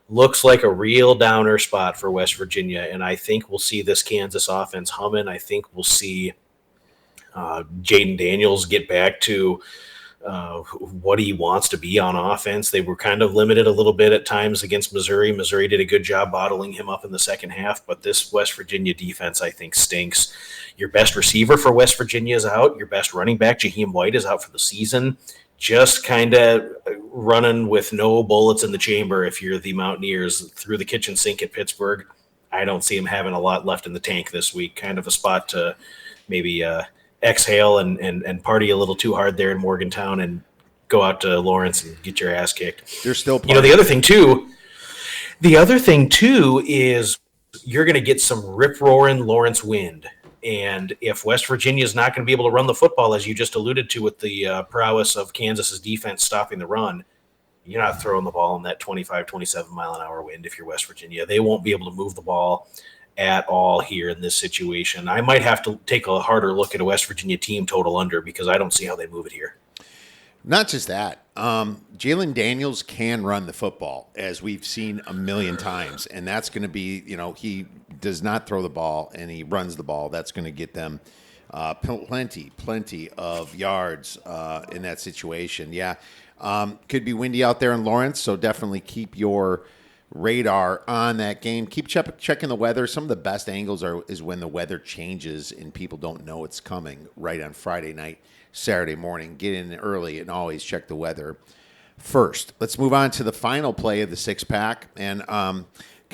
Looks like a real downer spot for West Virginia, and I think we'll see this Kansas offense humming. I think we'll see Jaden Daniels get back to what he wants to be on offense. They were kind of limited a little bit at times against Missouri. Missouri did a good job bottling him up in the second half, but this West Virginia defense, I think, stinks. Your best receiver for West Virginia is out. Your best running back, Jaheim White, is out for the season. Just kind of running with no bullets in the chamber if you're the Mountaineers through the kitchen sink at Pittsburgh. I don't see him having a lot left in the tank this week. Kind of a spot to maybe exhale and party a little too hard there in Morgantown and go out to Lawrence and get your ass kicked. They're still partying. You know, the other thing too is you're going to get some rip-roaring Lawrence wind. And if West Virginia is not going to be able to run the football, as you just alluded to with the prowess of Kansas's defense stopping the run, you're not throwing the ball in that 25, 27-mile-an-hour wind if you're West Virginia. They won't be able to move the ball at all here in this situation. I might have to take a harder look at a West Virginia team total under because I don't see how they move it here. Not just that. Jalen Daniels can run the football, as we've seen a million times, and that's going to be, he does not throw the ball, and he runs the ball. That's going to get them plenty of yards in that situation. Yeah, could be windy out there in Lawrence, so definitely keep your radar on that game. Keep checking the weather. Some of the best angles is when the weather changes and people don't know it's coming right on Friday night, Saturday morning. Get in early and always check the weather first. Let's move on to the final play of the 6-pack, and kind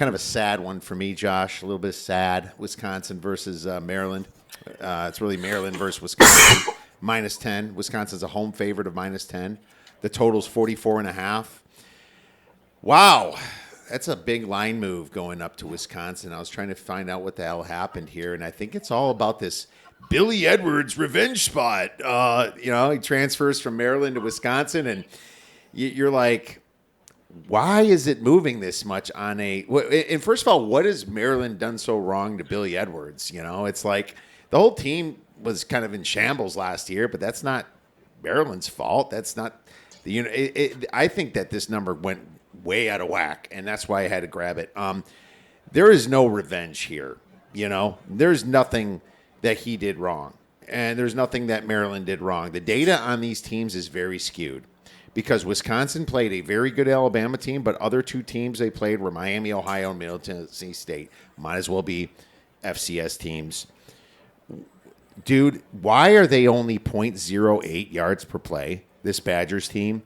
of a sad one for me, Josh. A little bit sad. Wisconsin versus Maryland. It's really Maryland versus Wisconsin. minus 10. Wisconsin's a home favorite of minus 10. The total's 44.5. Wow. That's a big line move going up to Wisconsin. I was trying to find out what the hell happened here, and I think it's all about this Billy Edwards revenge spot. He transfers from Maryland to Wisconsin, and you're like, why is it moving this much on a – and first of all, what has Maryland done so wrong to Billy Edwards? It's like the whole team was kind of in shambles last year, but that's not Maryland's fault. That's not the I think that this number went – way out of whack, and that's why I had to grab it. There is no revenge here. There's nothing that he did wrong, and there's nothing that Maryland did wrong. The data on these teams is very skewed because Wisconsin played a very good Alabama team, but other two teams they played were Miami, Ohio, and Middle Tennessee State. Might as well be FCS teams. Dude, why are they only 0.08 yards per play, this Badgers team?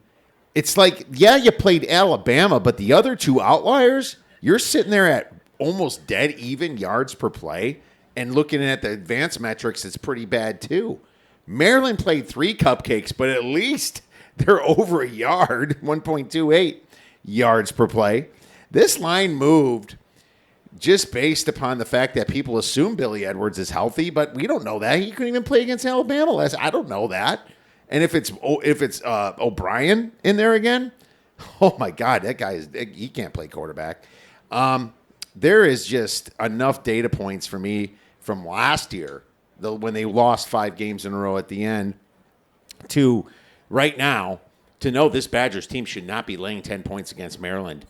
It's like, yeah, you played Alabama, but the other two outliers, you're sitting there at almost dead even yards per play, and looking at the advanced metrics, it's pretty bad too. Maryland played 3 cupcakes, but at least they're over a yard, 1.28 yards per play. This line moved just based upon the fact that people assume Billy Edwards is healthy, but we don't know that. He couldn't even play against Alabama I don't know that. And if it's O'Brien in there again, oh my God, that guy he can't play quarterback. There is just enough data points for me from last year, when they lost 5 games in a row at the end, to right now, to know this Badgers team should not be laying 10 points against Maryland.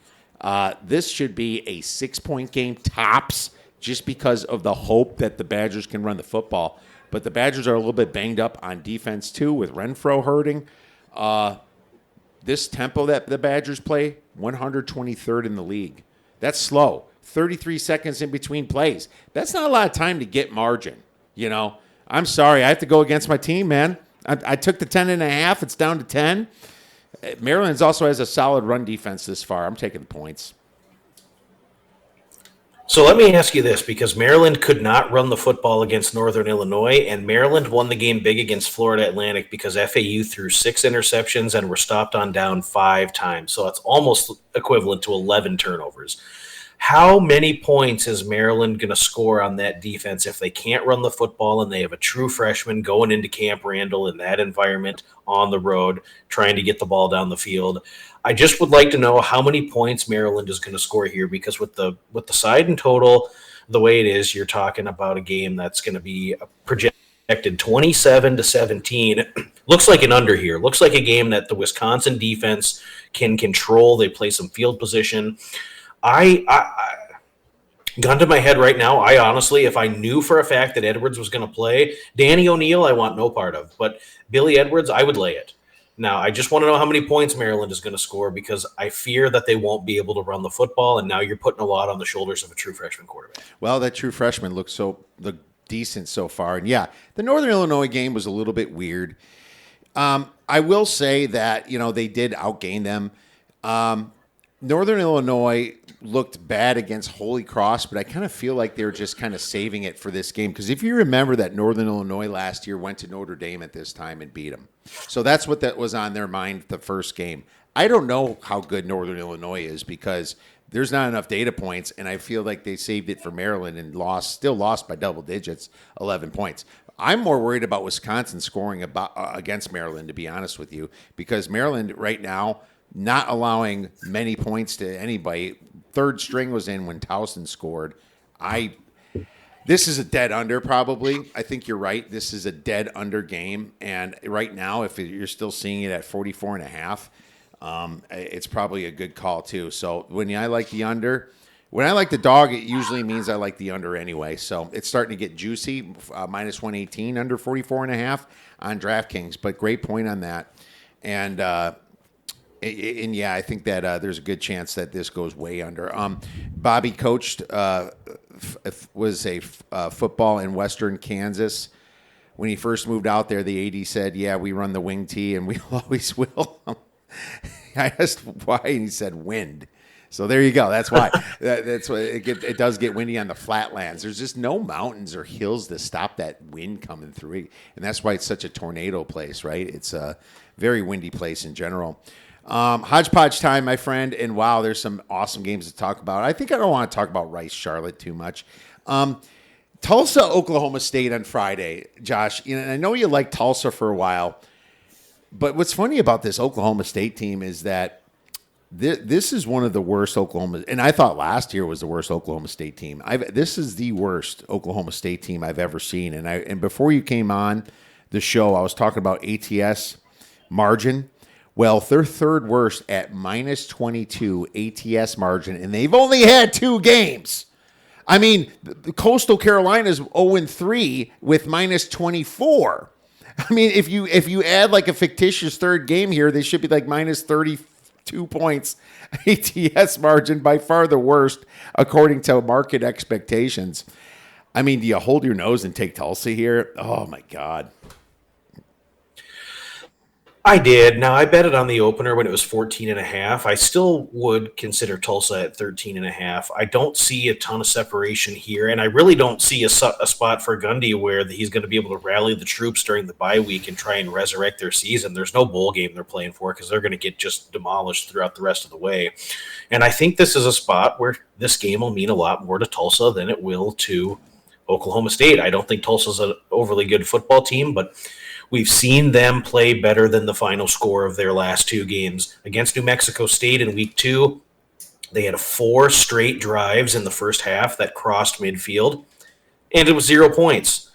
This should be a 6-point game tops, just because of the hope that the Badgers can run the football. But the Badgers are a little bit banged up on defense too, with Renfro hurting. This tempo that the Badgers play, 123rd in the league. That's slow. 33 seconds in between plays. That's not a lot of time to get margin. I'm sorry. I have to go against my team, man. I took the 10.5. It's down to 10. Maryland also has a solid run defense this far. I'm taking the points. So let me ask you this, because Maryland could not run the football against Northern Illinois, and Maryland won the game big against Florida Atlantic because FAU threw 6 interceptions and were stopped on down 5 times. So it's almost equivalent to 11 turnovers. How many points is Maryland going to score on that defense if they can't run the football and they have a true freshman going into Camp Randall in that environment on the road trying to get the ball down the field? I just would like to know how many points Maryland is going to score here, because with the side and total the way it is, you're talking about a game that's going to be projected 27-17. Looks like an under here. Looks like a game that the Wisconsin defense can control. They play some field position. I gun to my head right now, I honestly, if I knew for a fact that Edwards was going to play, Danny O'Neal I want no part of, but Billy Edwards, I would lay it. Now, I just want to know how many points Maryland is going to score, because I fear that they won't be able to run the football, and now you're putting a lot on the shoulders of a true freshman quarterback. Well, that true freshman looks decent so far. And yeah, the Northern Illinois game was a little bit weird. I will say that, they did outgain them. Northern Illinois looked bad against Holy Cross, but I kind of feel like they're just kind of saving it for this game. Because if you remember that Northern Illinois last year went to Notre Dame at this time and beat them. So that's what that was on their mind the first game. I don't know how good Northern Illinois is, because there's not enough data points, and I feel like they saved it for Maryland and still lost by double digits, 11 points. I'm more worried about Wisconsin scoring against Maryland, to be honest with you, because Maryland right now, not allowing many points to anybody. Third string was in when Towson scored. This is a dead under probably. I think you're right. This is a dead under game. And right now, if you're still seeing it at 44.5, it's probably a good call too. So when I like the under, when I like the dog, it usually means I like the under anyway. So it's starting to get juicy. Minus 118 under 44.5 on DraftKings. But great point on that. And yeah, I think that there's a good chance that this goes way under. Bobby coached was a football in Western Kansas. When he first moved out there, the AD said, "Yeah, we run the wing tee, and we always will." I asked why, and he said, "Wind." So there you go. That's why. That's why it does get windy on the flatlands. There's just no mountains or hills to stop that wind coming through, and that's why it's such a tornado place, right? It's a very windy place in general. Hodgepodge time, my friend, and wow, there's some awesome games to talk about. I think I don't want to talk about Rice Charlotte too much. Tulsa, Oklahoma State on Friday, Josh. I know you liked Tulsa for a while, but what's funny about this Oklahoma State team is that this is one of the worst Oklahoma, and I thought last year was the worst Oklahoma State team. This is the worst Oklahoma State team I've ever seen. And before you came on the show, I was talking about ATS margin. Well, they're third worst at minus 22 ATS margin, and they've only had 2 games. I mean, Coastal Carolina's 0-3 with minus 24. I mean, if you add like a fictitious third game here, they should be like minus 32 points ATS margin, by far the worst according to market expectations. I mean, do you hold your nose and take Tulsa here? Oh, my God. I did. Now, I bet it on the opener when it was 14.5. I still would consider Tulsa at 13.5. I don't see a ton of separation here, and I really don't see a spot for Gundy where he's going to be able to rally the troops during the bye week and try and resurrect their season. There's no bowl game they're playing for because they're going to get just demolished throughout the rest of the way. And I think this is a spot where this game will mean a lot more to Tulsa than it will to Oklahoma State. I don't think Tulsa's an overly good football team, but we've seen them play better than the final score of their last 2 games. Against New Mexico State in week 2, they had 4 straight drives in the first half that crossed midfield. And it was 0 points.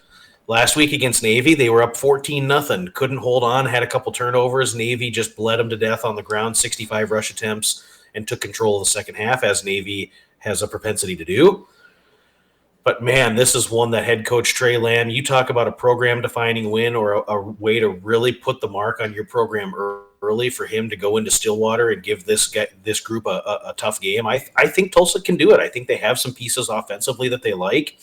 Last week against Navy, they were up 14-0. Couldn't hold on, had a couple turnovers. Navy just bled them to death on the ground, 65 rush attempts, and took control of the second half, as Navy has a propensity to do. But, man, this is one that head coach Trey Lamb, you talk about a program-defining win or a way to really put the mark on your program early for him to go into Stillwater and give this group a tough game. I think Tulsa can do it. I think they have some pieces offensively that they like.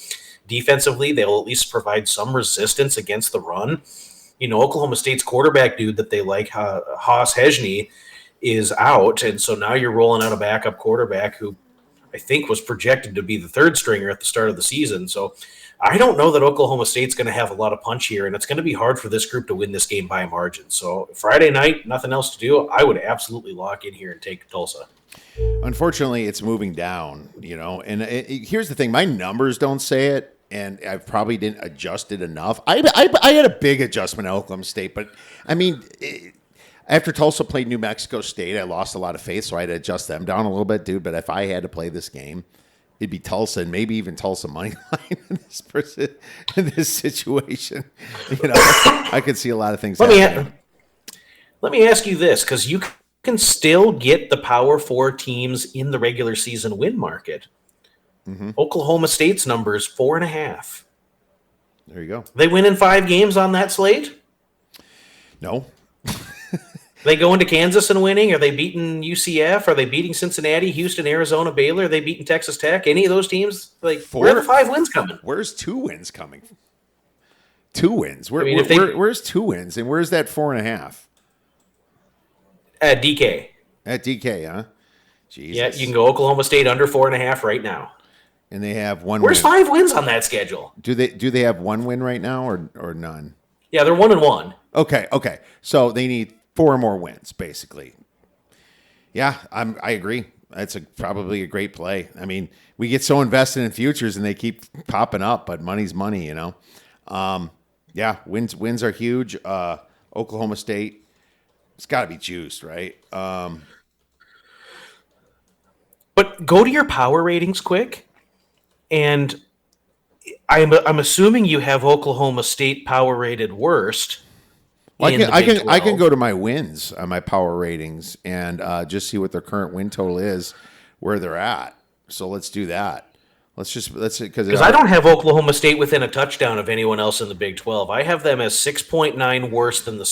Defensively, they'll at least provide some resistance against the run. Oklahoma State's quarterback dude that they like, Haas Hejny, is out, and so now you're rolling out a backup quarterback who I think was projected to be the third stringer at the start of the season. So I don't know that Oklahoma State's going to have a lot of punch here, and it's going to be hard for this group to win this game by a margin. So Friday night, nothing else to do. I would absolutely lock in here and take Tulsa. Unfortunately, it's moving down, and here's the thing. My numbers don't say it, and I probably didn't adjust it enough. I had a big adjustment at Oklahoma State, but I mean, after Tulsa played New Mexico State, I lost a lot of faith, so I had to adjust them down a little bit, dude. But if I had to play this game, it'd be Tulsa and maybe even Tulsa money line in this situation. I could see a lot of things. Let me ask you this, because you can still get the Power 4 teams in the regular season win market. Mm-hmm. Oklahoma State's number is 4.5. There you go. They win in 5 games on that slate? No. They go into Kansas and winning? Are they beating UCF? Are they beating Cincinnati, Houston, Arizona, Baylor? Are they beating Texas Tech? Any of those teams? Where are the 5 wins coming? Where's 2 wins coming? 2 wins. Where's 2 wins? And where's that 4.5? At DK. At DK, huh? Jesus. Yeah, you can go Oklahoma State under 4.5 right now. And they have 1 Where's win. 5 wins on that schedule? Do they have 1 win right now or none? Yeah, they're 1-1. Okay. So they need 4 more wins, basically. Yeah, I agree. That's probably a great play. I mean, we get so invested in futures and they keep popping up, but money's money, Yeah, wins are huge. Oklahoma State, it's got to be juiced, right? But go to your power ratings quick, and I'm assuming you have Oklahoma State power rated worst. Well, I can go to my wins on my power ratings and just see what their current win total is, where they're at. So let's do that. Because I don't have Oklahoma State within a touchdown of anyone else in the Big 12. I have them as 6.9 worse than the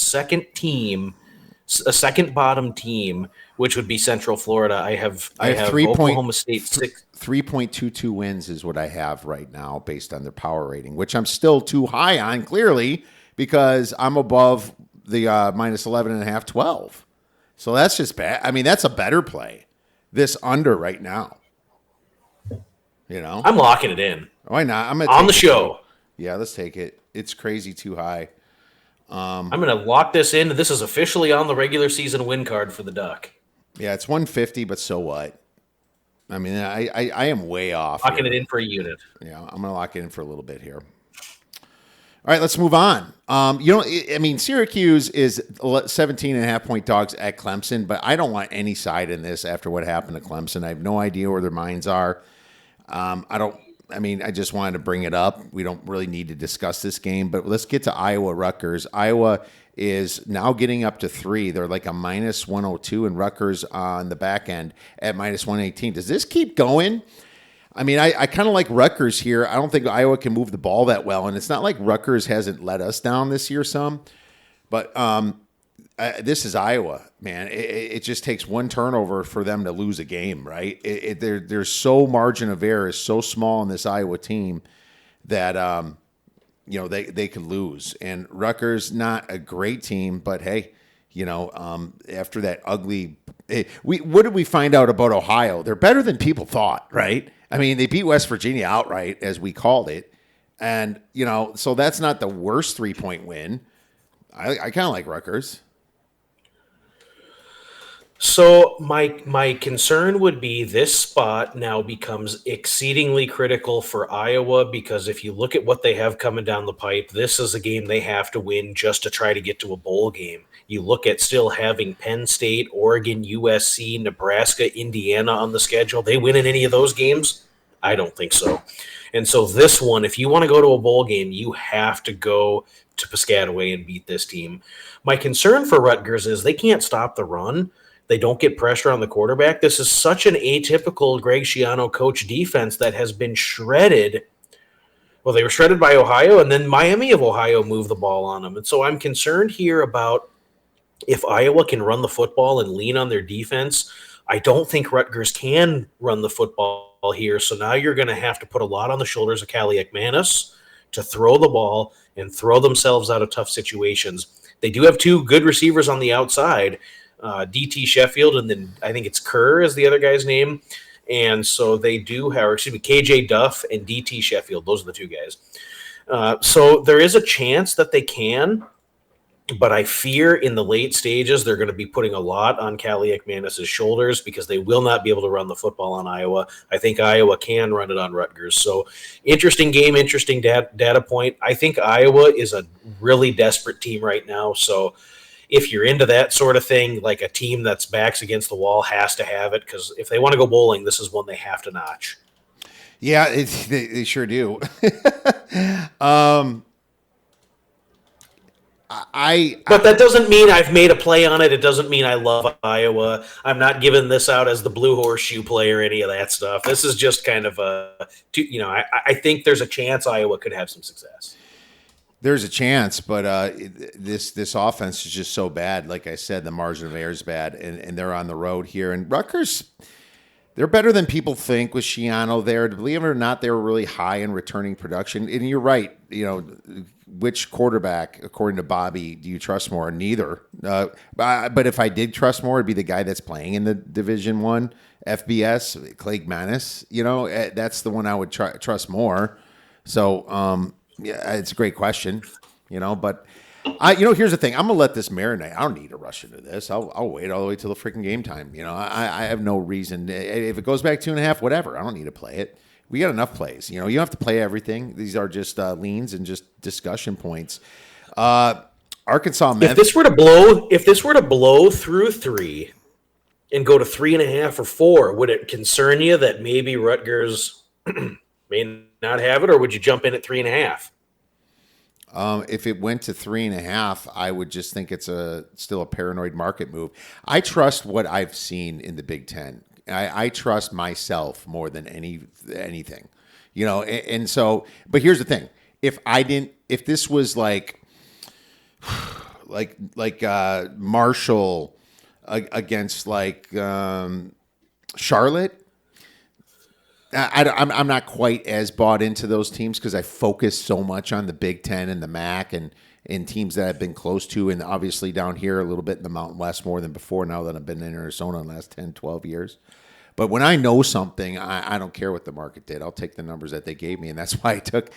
second bottom team, which would be Central Florida. I have Oklahoma State 3.22 wins is what I have right now based on their power rating, which I'm still too high on, clearly, because I'm above the minus 11.5, 12. So that's just bad. I mean, that's a better play. This under right now. I'm locking it in. Why not? I'm on the show. Yeah, let's take it. It's crazy too high. I'm going to lock this in. This is officially on the regular season win card for the Duck. Yeah, it's 150, but so what? I mean, I am way off. Locking it in for a unit. Yeah, I'm going to lock it in for a little bit here. All right, let's move on. Syracuse is 17.5-point dogs at Clemson, but I don't want any side in this after what happened to Clemson. I have no idea where their minds are. I just wanted to bring it up. We don't really need to discuss this game, but let's get to Iowa Rutgers. Iowa is now getting up to 3. They're like a minus 102, and Rutgers on the back end at minus 118. Does this keep going? I mean, I kind of like Rutgers here. I don't think Iowa can move the ball that well, and it's not like Rutgers hasn't let us down this year some, but this is Iowa, man. It just takes one turnover for them to lose a game, right? There's so margin of error is so small in this Iowa team that they could lose. And Rutgers, not a great team, but hey, after that ugly, what did we find out about Ohio? They're better than people thought, right? I mean, they beat West Virginia outright, as we called it, and so that's not the worst 3-point win. I kind of like Rutgers. So my concern would be this spot now becomes exceedingly critical for Iowa, because if you look at what they have coming down the pipe, this is a game they have to win just to try to get to a bowl game. You look at still having Penn State, Oregon, USC, Nebraska, Indiana on the schedule. They win in any of those games, I don't think so. And so this one, if you want to go to a bowl game, you have to go to Piscataway and beat this team. My concern for Rutgers is they can't stop the run. They don't get pressure on the quarterback. This is such an atypical Greg Schiano coach defense that has been shredded. Well, they were shredded by Ohio, and then Miami of Ohio moved the ball on them. And so I'm concerned here about if Iowa can run the football and lean on their defense. I don't think Rutgers can run the football here. So now you're going to have to put a lot on the shoulders of Callie McManus to throw the ball and throw themselves out of tough situations. They do have two good receivers on the outside, DT Sheffield, and then I think it's Kerr is the other guy's name. And so they do have, KJ Duff and DT Sheffield. Those are the two guys. So there is a chance that they can, but I fear in the late stages they're going to be putting a lot on Callie McManus' shoulders because they will not be able to run the football on Iowa. I think Iowa can run it on Rutgers. So interesting game, interesting data point. I think Iowa is a really desperate team right now. So if you're into that sort of thing, like a team that's backs against the wall has to have it, because if they want to go bowling, this is one they have to notch. Yeah, they sure do. But that doesn't mean I've made a play on it. It doesn't mean I love Iowa. I'm not giving this out as the blue horseshoe play or any of that stuff. This is just kind of I think there's a chance Iowa could have some success. There's a chance, but this offense is just so bad. Like I said, the margin of error is bad, and they're on the road here. And Rutgers, they're better than people think with Schiano there. Believe it or not, they were really high in returning production. And you're right. You know, which quarterback, according to Bobby, do you trust more? Neither. But if I did trust more, it'd be the guy that's playing in the Division I FBS, Clay Manis. You know, that's the one I would trust more. So, yeah, it's a great question. You know, but here's the thing. I'm gonna let this marinate. I don't need to rush into this. I'll wait all the way till the freaking game time. You know, I have no reason. If it goes back 2.5, whatever. I don't need to play it. We got enough plays. You know, you don't have to play everything. These are just leans and just discussion points. Arkansas, Memphis. If this were to blow through 3 and go to 3.5 or 4, would it concern you that maybe Rutgers may not have it, or would you jump in at 3.5? If it went to 3.5, I would just think it's still a paranoid market move. I trust what I've seen in the Big Ten. I trust myself more than anything, you know. And so, but here's the thing: if this was like Marshall against Charlotte. I'm not quite as bought into those teams because I focus so much on the Big Ten and the MAC and teams that I've been close to, and obviously down here a little bit in the Mountain West more than before now that I've been in Arizona in the last 10, 12 years. But when I know something, I don't care what the market did. I'll take the numbers that they gave me, and that's why I took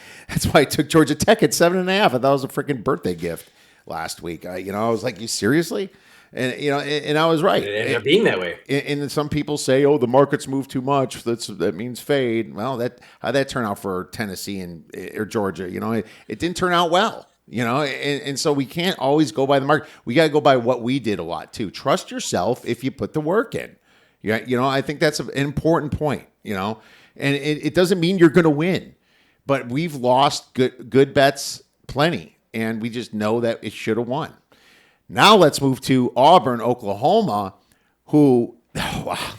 Georgia Tech at 7.5. I thought it was a freaking birthday gift last week. I was like, you seriously? And and I was right. It ended up being that way. And some people say, "Oh, the market's moved too much. That means fade." Well, how'd that turn out for Tennessee or Georgia? You know, it didn't turn out well. You know, and so we can't always go by the market. We got to go by what we did a lot too. Trust yourself if you put the work in. Yeah, you know, I think that's an important point. You know, and it doesn't mean you're going to win, but we've lost good bets plenty, and we just know that it should have won. Now let's move to Auburn, Oklahoma, who, wow.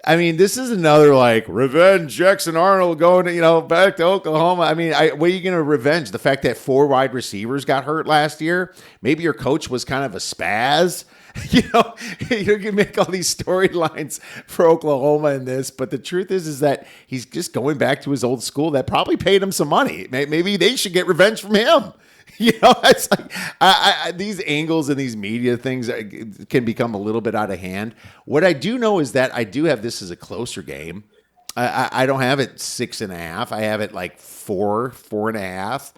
I mean, this is another revenge. Jackson Arnold going to, back to Oklahoma. I mean, what are you going to revenge? The fact that 4 wide receivers got hurt last year? Maybe your coach was kind of a spaz. You can make all these storylines for Oklahoma in this, but the truth is that he's just going back to his old school that probably paid him some money. Maybe they should get revenge from him. It's like these angles and these media things can become a little bit out of hand. What I do know is that I do have this as a closer game. I don't have it 6.5. I have it 4.5,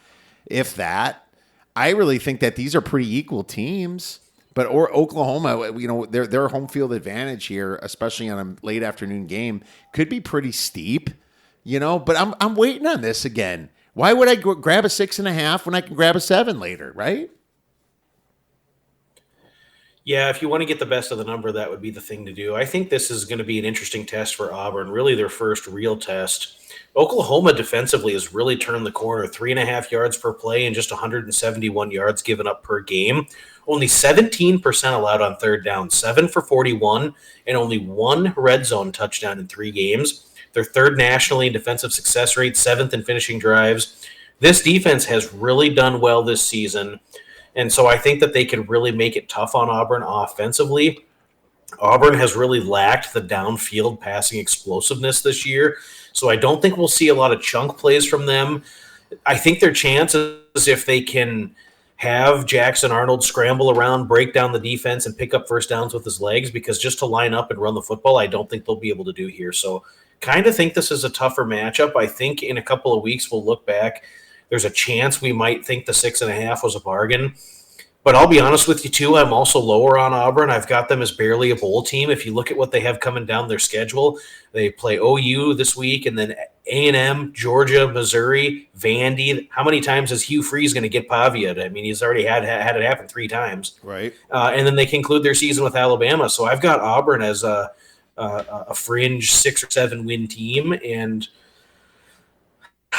if that. I really think that these are pretty equal teams. But Oklahoma, their home field advantage here, especially on a late afternoon game, could be pretty steep. But I'm waiting on this again. Why would I grab a 6.5 when I can grab a 7 later, right? Yeah, if you want to get the best of the number, that would be the thing to do. I think this is going to be an interesting test for Auburn, really their first real test. Oklahoma defensively has really turned the corner, 3.5 yards per play and just 171 yards given up per game. Only 17% allowed on third down, 7 for 41, and only one red zone touchdown in 3 games. They're third nationally in defensive success rate, 7th in finishing drives. This defense has really done well this season. And so I think that they can really make it tough on Auburn offensively. Auburn has really lacked the downfield passing explosiveness this year. So I don't think we'll see a lot of chunk plays from them. I think their chances, if they can have Jackson Arnold scramble around, break down the defense, and pick up first downs with his legs, because just to line up and run the football, I don't think they'll be able to do here. So kind of think this is a tougher matchup. I think in a couple of weeks we'll look back. There's a chance we might think the 6.5 was a bargain. But I'll be honest with you, too. I'm also lower on Auburn. I've got them as barely a bowl team. If you look at what they have coming down their schedule, they play OU this week, and then A&M, Georgia, Missouri, Vandy. How many times is Hugh Freeze going to get Pavia? I mean, he's already had it happen 3 times. Right. And then they conclude their season with Alabama. So I've got Auburn as a fringe 6 or 7 win team, and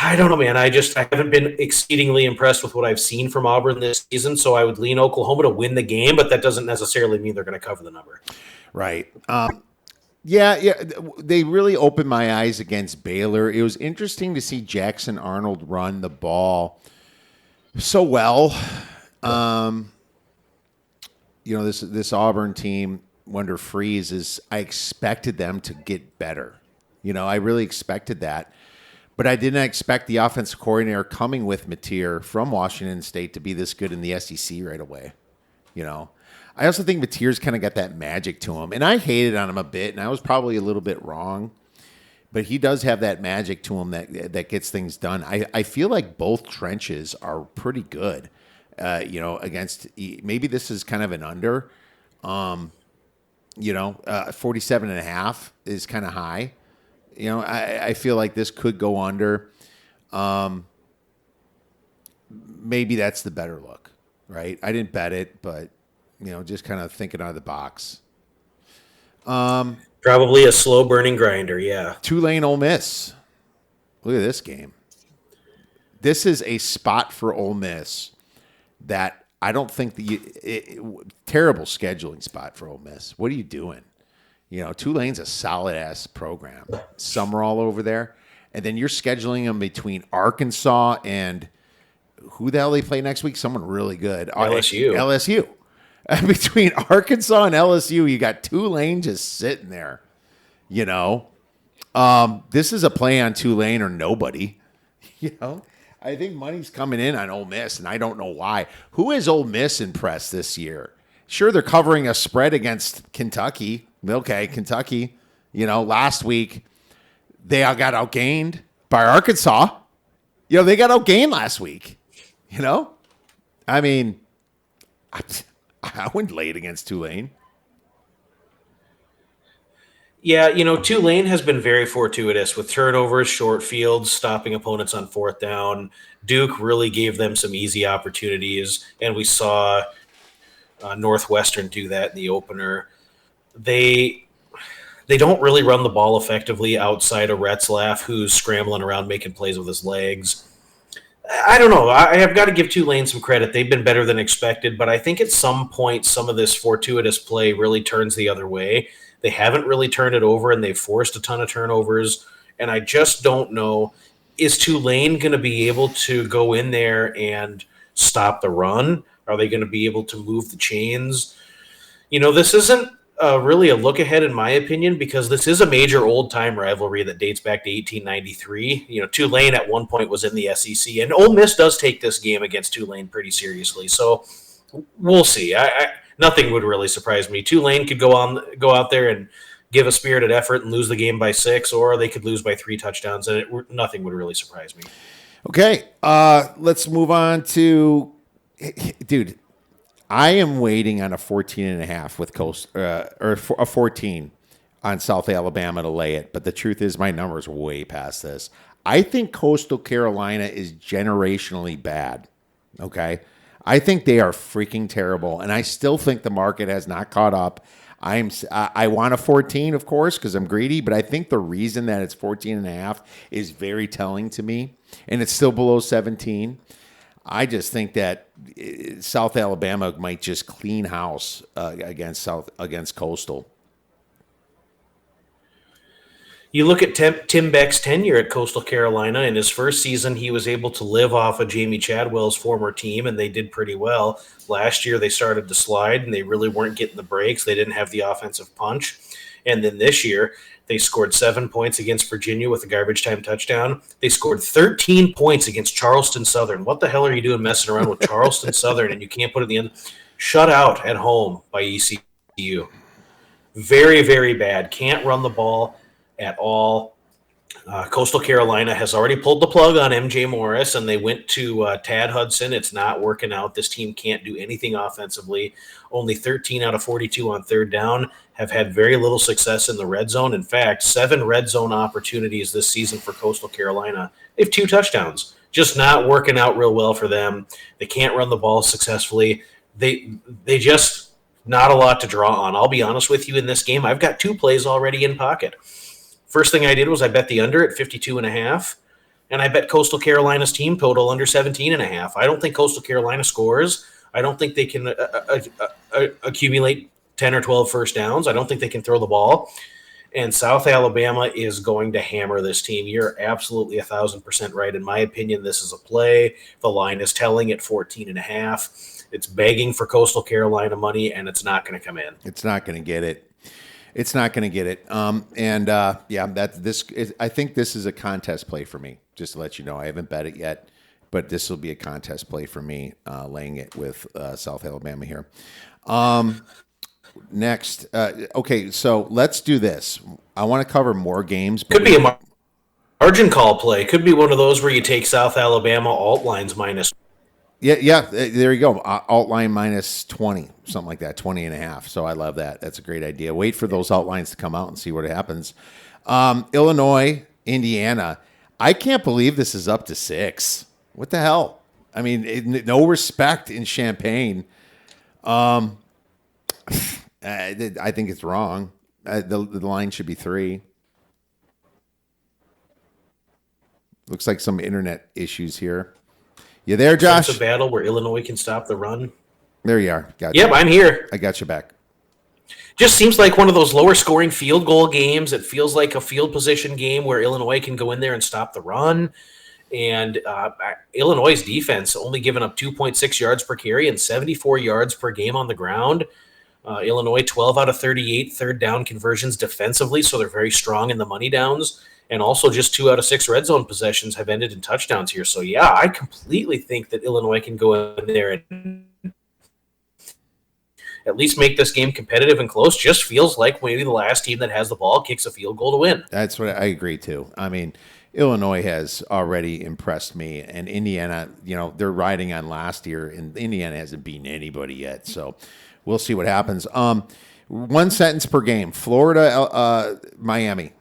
I don't know, man. I haven't been exceedingly impressed with what I've seen from Auburn this season, so I would lean Oklahoma to win the game, but that doesn't necessarily mean they're going to cover the number. Right. Yeah. They really opened my eyes against Baylor. It was interesting to see Jackson Arnold run the ball so well. This Auburn team, under Freeze, I expected them to get better. I really expected that. But I did not expect the offensive coordinator coming with Mateer from Washington State to be this good in the SEC right away. I also think Mateer's kind of got that magic to him. And I hated on him a bit, and I was probably a little bit wrong. But he does have that magic to him that gets things done. I feel like both trenches are pretty good, against – maybe this is kind of an under. 47.5 is kind of high. I feel like this could go under. Maybe that's the better look, right? I didn't bet it, but, just kind of thinking out of the box. Probably a slow-burning grinder, yeah. Tulane Ole Miss. Look at this game. This is a spot for Ole Miss that I don't think terrible scheduling spot for Ole Miss. What are you doing? Tulane's a solid-ass program. Summerall over there. And then you're scheduling them between Arkansas and who the hell they play next week? Someone really good. LSU. Between Arkansas and LSU, you got Tulane just sitting there. This is a play on Tulane or nobody. I think money's coming in on Ole Miss, and I don't know why. Who has Ole Miss impressed this year? Sure, they're covering a spread against Kentucky. Okay, Kentucky, last week they all got outgained by Arkansas. They got outgained last week. I mean, I wouldn't lay it against Tulane. Yeah, Tulane has been very fortuitous with turnovers, short fields, stopping opponents on 4th down. Duke really gave them some easy opportunities, and we saw Northwestern do that in the opener. They don't really run the ball effectively outside of Retzlaff, who's scrambling around making plays with his legs. I don't know. I have got to give Tulane some credit. They've been better than expected, but I think at some point some of this fortuitous play really turns the other way. They haven't really turned it over, and they've forced a ton of turnovers, and I just don't know. Is Tulane going to be able to go in there and stop the run? Are they going to be able to move the chains? This isn't really a look ahead, in my opinion, because this is a major old-time rivalry that dates back to 1893. Tulane at one point was in the SEC, and Ole Miss does take this game against Tulane pretty seriously. So we'll see. Nothing would really surprise me. Tulane could go out there and give a spirited effort and lose the game by 6, or they could lose by 3 touchdowns, and nothing would really surprise me. Okay, let's move on to dude. I am waiting on a 14.5 with Coast or a 14 on South Alabama to lay it, but the truth is my number's way past this. I think Coastal Carolina is generationally bad. Okay, I think they are freaking terrible, and I still think the market has not caught up. I want a 14, of course, because I'm greedy, but I think the reason that it's 14.5 is very telling to me, and it's still below 17. I just think that South Alabama might just clean house against Coastal. You look at Tim Beck's tenure at Coastal Carolina. In his first season, he was able to live off of Jamie Chadwell's former team, and they did pretty well. Last year, they started to slide, and they really weren't getting the breaks. They didn't have the offensive punch. And then this year, they scored 7 points against Virginia with a garbage time touchdown. They scored 13 points against Charleston Southern. What the hell are you doing messing around with Charleston Southern, and you can't put it in the end? Shut out at home by ECU. Very, very bad. Can't run the ball at all. Coastal Carolina has already pulled the plug on MJ Morris, and they went to Tad Hudson. It's not working out. This team can't do anything offensively. Only 13 out of 42 on third down, have had very little success in the red zone. In fact, 7 red zone opportunities this season for Coastal Carolina. They have 2 touchdowns. Just not working out real well for them. They can't run the ball successfully. They just not a lot to draw on. I'll be honest with you, in this game, I've got 2 plays already in pocket. First thing I did was I bet the under at 52.5, and I bet Coastal Carolina's team total under 17.5. I don't think Coastal Carolina scores. I don't think they can accumulate 10 or 12 first downs. I don't think they can throw the ball. And South Alabama is going to hammer this team. You're absolutely 1,000% right. In my opinion, this is a play. The line is telling at 14.5. It's begging for Coastal Carolina money, and it's not going to come in. It's not going to get it. It's not going to get it. I think this is a contest play for me, just to let you know. I haven't bet it yet, but this will be a contest play for me, laying it with South Alabama here. Next. Okay, so let's do this. I want to cover more games. Could be a margin call play. Could be one of those where you take South Alabama alt lines minus. Yeah, there you go. Alt line minus 20, something like that, 20.5. So I love that. That's a great idea. Wait for those alt lines to come out and see what happens. Illinois, Indiana. I can't believe this is up to 6. What the hell? I mean, no respect in Champaign. I think it's wrong. The line should be 3. Looks like some internet issues here. You there, Josh? It's a battle where Illinois can stop the run. There you are. Got Yep, you. I'm here. I got you back. Just seems like one of those lower scoring field goal games. It feels like a field position game where Illinois can go in there and stop the run. And Illinois' defense only giving up 2.6 yards per carry and 74 yards per game on the ground. Illinois, 12 out of 38 third down conversions defensively, so they're very strong in the money downs. And also just 2 out of 6 red zone possessions have ended in touchdowns here. So, yeah, I completely think that Illinois can go in there and at least make this game competitive and close. Just feels like maybe the last team that has the ball kicks a field goal to win. That's what I agree, too. I mean, Illinois has already impressed me. And Indiana, they're riding on last year, and Indiana hasn't beaten anybody yet. So we'll see what happens. 1 sentence per game. Florida, Miami.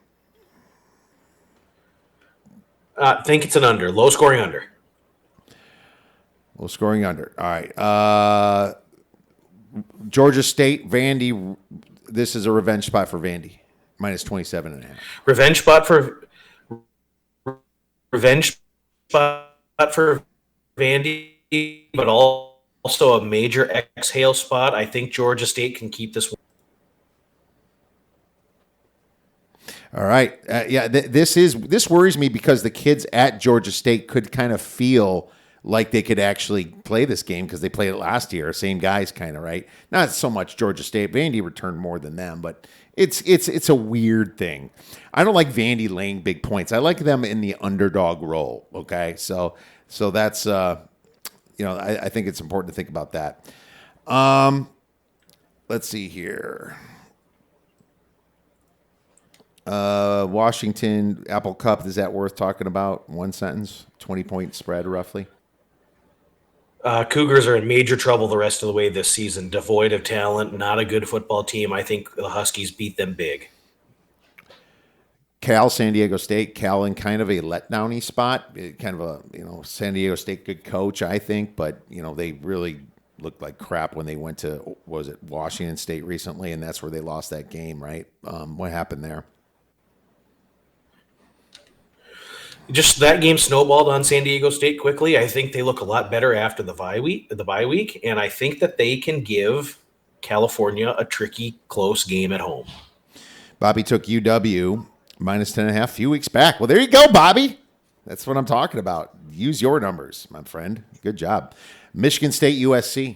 I think it's an under. Low scoring under. Low scoring under. All right. Georgia State, Vandy. This is a revenge spot for Vandy. Minus 27.5. Revenge spot for Vandy, but also a major exhale spot. I think Georgia State can keep this one. All right. This worries me because the kids at Georgia State could kind of feel like they could actually play this game because they played it last year. Same guys kind of, right? Not so much Georgia State. Vandy returned more than them, but it's a weird thing. I don't like Vandy laying big points. I like them in the underdog role, okay? So that's I think it's important to think about that. Let's see here. Washington, Apple Cup, is that worth talking about? 1 sentence, 20-point spread roughly. Cougars are in major trouble the rest of the way this season. Devoid of talent, not a good football team. I think the Huskies beat them big. Cal, San Diego State. Cal in kind of a letdowny spot. Kind of a, San Diego State good coach, I think, but, they really looked like crap when they went to, was it Washington State recently, and that's where they lost that game, right? What happened there? Just that game snowballed on San Diego State quickly. I think they look a lot better after the bye week, and I think that they can give California a tricky, close game at home. Bobby took UW minus 10.5 a few weeks back. Well, there you go, Bobby. That's what I'm talking about. Use your numbers, my friend. Good job. Michigan State, USC,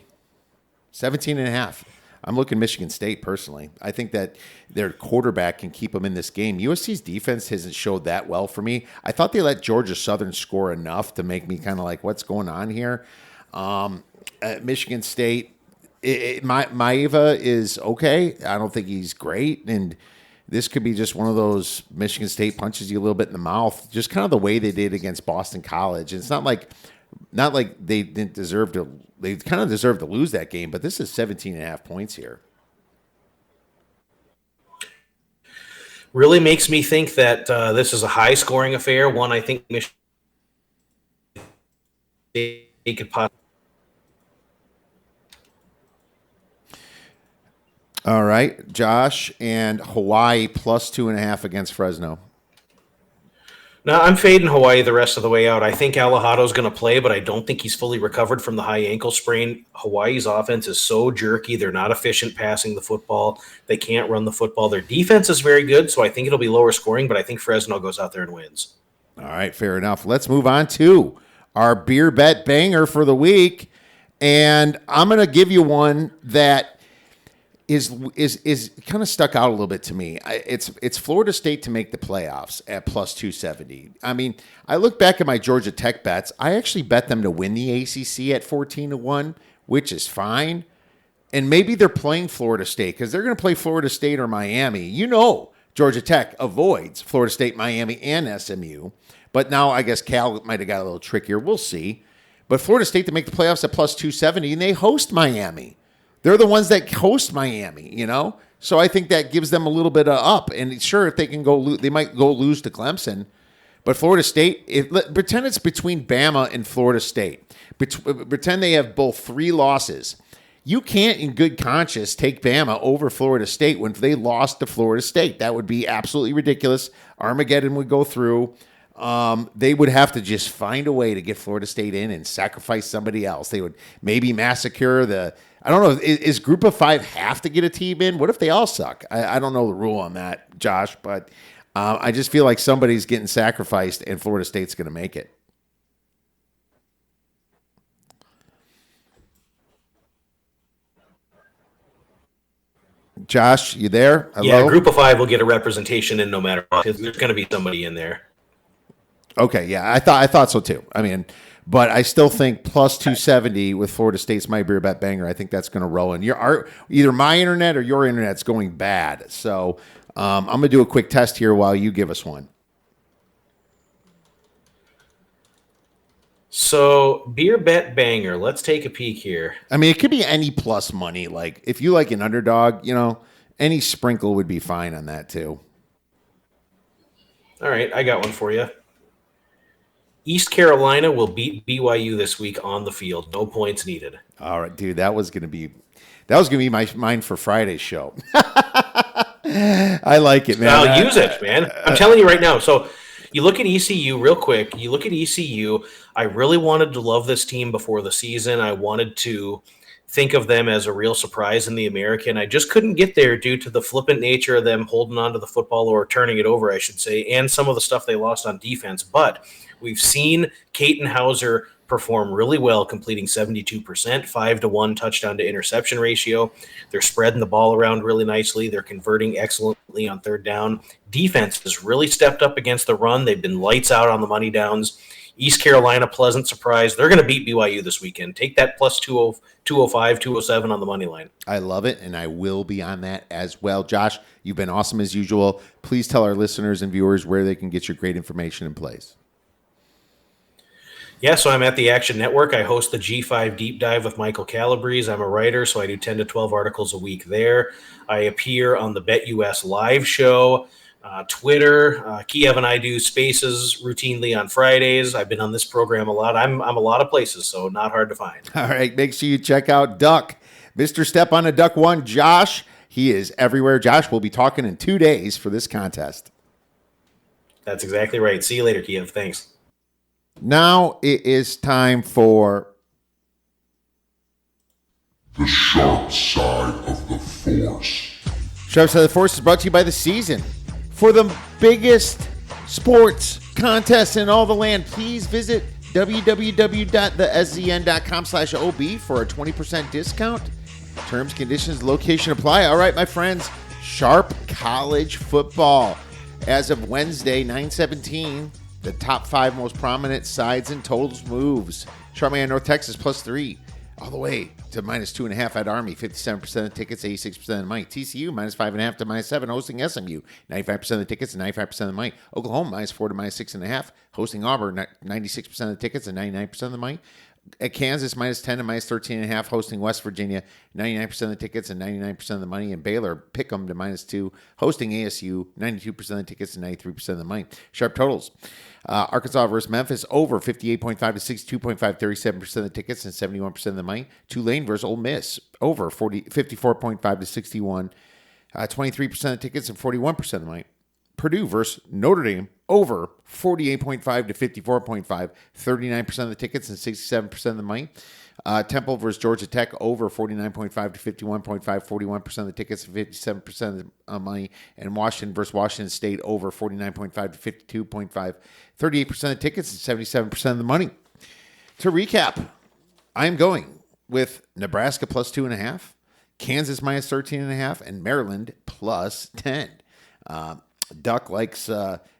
17.5. I'm looking Michigan State personally. I think that their quarterback can keep them in this game. USC's defense hasn't showed that well for me. I thought they let Georgia Southern score enough to make me kind of like, what's going on here? Michigan State, Maeva is okay. I don't think he's great. And this could be just one of those Michigan State punches you a little bit in the mouth, just kind of the way they did against Boston College. And it's not like they didn't deserve to. They kind of deserve to lose that game, but this is 17.5 points here. Really makes me think that this is a high-scoring affair. One, I think Michigan State could possibly. All right, Josh, and Hawaii plus 2.5 against Fresno. No, I'm fading Hawaii the rest of the way out. I think Alajado's going to play, but I don't think he's fully recovered from the high ankle sprain. Hawaii's offense is so jerky. They're not efficient passing the football. They can't run the football. Their defense is very good, so I think it'll be lower scoring, but I think Fresno goes out there and wins. All right, fair enough. Let's move on to our beer bet banger for the week. And I'm going to give you one that is kind of stuck out a little bit to me. It's Florida State to make the playoffs at plus 270. I mean, I look back at my Georgia Tech bets. I actually bet them to win the ACC at 14-1, which is fine. And maybe they're playing Florida State because they're going to play Florida State or Miami. Georgia Tech avoids Florida State, Miami, and SMU. But now I guess Cal might have got a little trickier. We'll see. But Florida State to make the playoffs at plus 270, and they host Miami. They're the ones that host Miami, So I think that gives them a little bit of up. And sure, if they can they might go lose to Clemson. But Florida State, pretend it's between Bama and Florida State. Pretend they have both 3 losses. You can't, in good conscience, take Bama over Florida State when they lost to Florida State. That would be absolutely ridiculous. Armageddon would go through. They would have to just find a way to get Florida State in and sacrifice somebody else. They would maybe massacre I don't know. Is Group of 5 have to get a team in? What if they all suck? I don't know the rule on that, Josh, but I just feel like somebody's getting sacrificed and Florida State's going to make it. Josh, you there? Hello? Yeah, Group of 5 will get a representation in no matter what. There's going to be somebody in there. Okay, yeah, I thought so too. I mean, but I still think plus 270 with Florida State's my beer bet banger. I think that's going to roll in. Either my internet or your internet's going bad. So I'm going to do a quick test here while you give us one. So beer bet banger. Let's take a peek here. I mean, it could be any plus money. Like if you like an underdog, any sprinkle would be fine on that too. All right, I got one for you. East Carolina will beat BYU this week on the field. No points needed. All right, dude. That was gonna be mine for Friday's show. I like it, man. I'll use it, man. I'm telling you right now. So you look at ECU real quick. You look at ECU. I really wanted to love this team before the season. I wanted to think of them as a real surprise in the American. I just couldn't get there due to the flippant nature of them holding on to the football, or turning it over, I should say, and some of the stuff they lost on defense. But we've seen Caton Hauser perform really well, completing 72%, 5-1 touchdown to interception ratio. They're spreading the ball around really nicely. They're converting excellently on third down. Defense has really stepped up against the run. They've been lights out on the money downs. East Carolina, pleasant surprise. They're going to beat BYU this weekend. Take that plus 205, 207 on the money line. I love it, and I will be on that as well. Josh, you've been awesome as usual. Please tell our listeners and viewers where they can get your great information in place. Yeah, so I'm at the Action Network. I host the G5 Deep Dive with Michael Calabrese. I'm a writer, so I do 10 to 12 articles a week there. I appear on the BetUS live show Twitter. Kiev and I do spaces routinely on Fridays. I've been on this program a lot. I'm a lot of places, so not hard to find. All right, make sure you check out Duck. Mr. Step on a Duck One, Josh. He is everywhere. Josh will be talking in 2 days for this contest. That's exactly right. See you later, Kiev. Thanks. Now it is time for The sharp side of the Force. Sharp Side of the Force is brought to you by The Season. For the biggest sports contest in all the land, please visit www.theszn.com/OB for a 20% discount. Terms, conditions, location apply. All right, my friends, Sharp College Football. As of Wednesday, 9/17, the top 5 most prominent sides and totals moves. Charmaine, North Texas, +3. All the way to -2.5 at Army, 57% of the tickets, 86% of the money. TCU, -5.5 to -7, hosting SMU, 95% of the tickets and 95% of the money. Oklahoma, -4 to -6.5, hosting Auburn, 96% of the tickets and 99% of the money. At Kansas, -10 to -13.5, hosting West Virginia, 99% of the tickets and 99% of the money. And Baylor, Pick'em to -2, hosting ASU, 92% of the tickets and 93% of the money. Sharp totals. Arkansas versus Memphis, over 58.5 to 62.5, 37% of the tickets and 71% of the money. Tulane versus Ole Miss, over 54.5 to 61, 23% of the tickets and 41% of the money. Purdue versus Notre Dame, over 48.5 to 54.5, 39% of the tickets and 67% of the money. Temple versus Georgia Tech, over 49.5 to 51.5, 41% of the tickets and 57% of the money. And Washington versus Washington State, over 49.5 to 52.5, 38% of the tickets and 77% of the money. To recap, I'm going with Nebraska +2.5, Kansas -13.5, and Maryland +10. Duck likes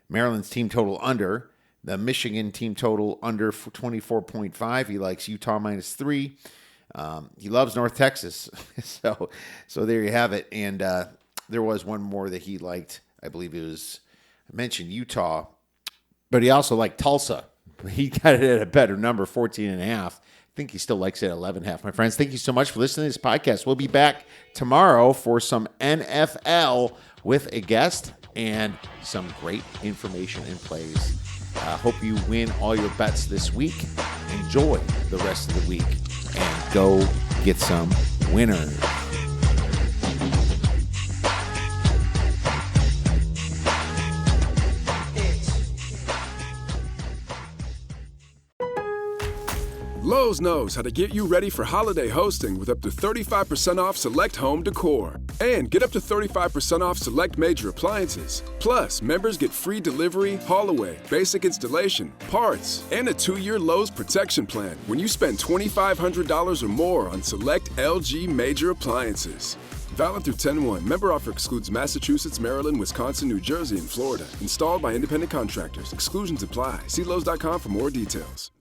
Maryland's team total under. The Michigan team total under 24.5. He likes Utah -3. He loves North Texas. so there you have it. And there was one more that he liked. I believe I mentioned Utah, but he also liked Tulsa. He got it at a better number, 14.5. I think he still likes it at 11.5. My friends, thank you so much for listening to this podcast. We'll be back tomorrow for some NFL with a guest and some great information and plays. Hope you win all your bets this week. Enjoy the rest of the week and go get some winners. Lowe's knows how to get you ready for holiday hosting with up to 35% off select home decor. And get up to 35% off select major appliances. Plus, members get free delivery, haul-away, basic installation, parts, and a 2-year Lowe's protection plan when you spend $2,500 or more on select LG major appliances. Valid through 10/1. Member offer excludes Massachusetts, Maryland, Wisconsin, New Jersey, and Florida. Installed by independent contractors. Exclusions apply. See Lowe's.com for more details.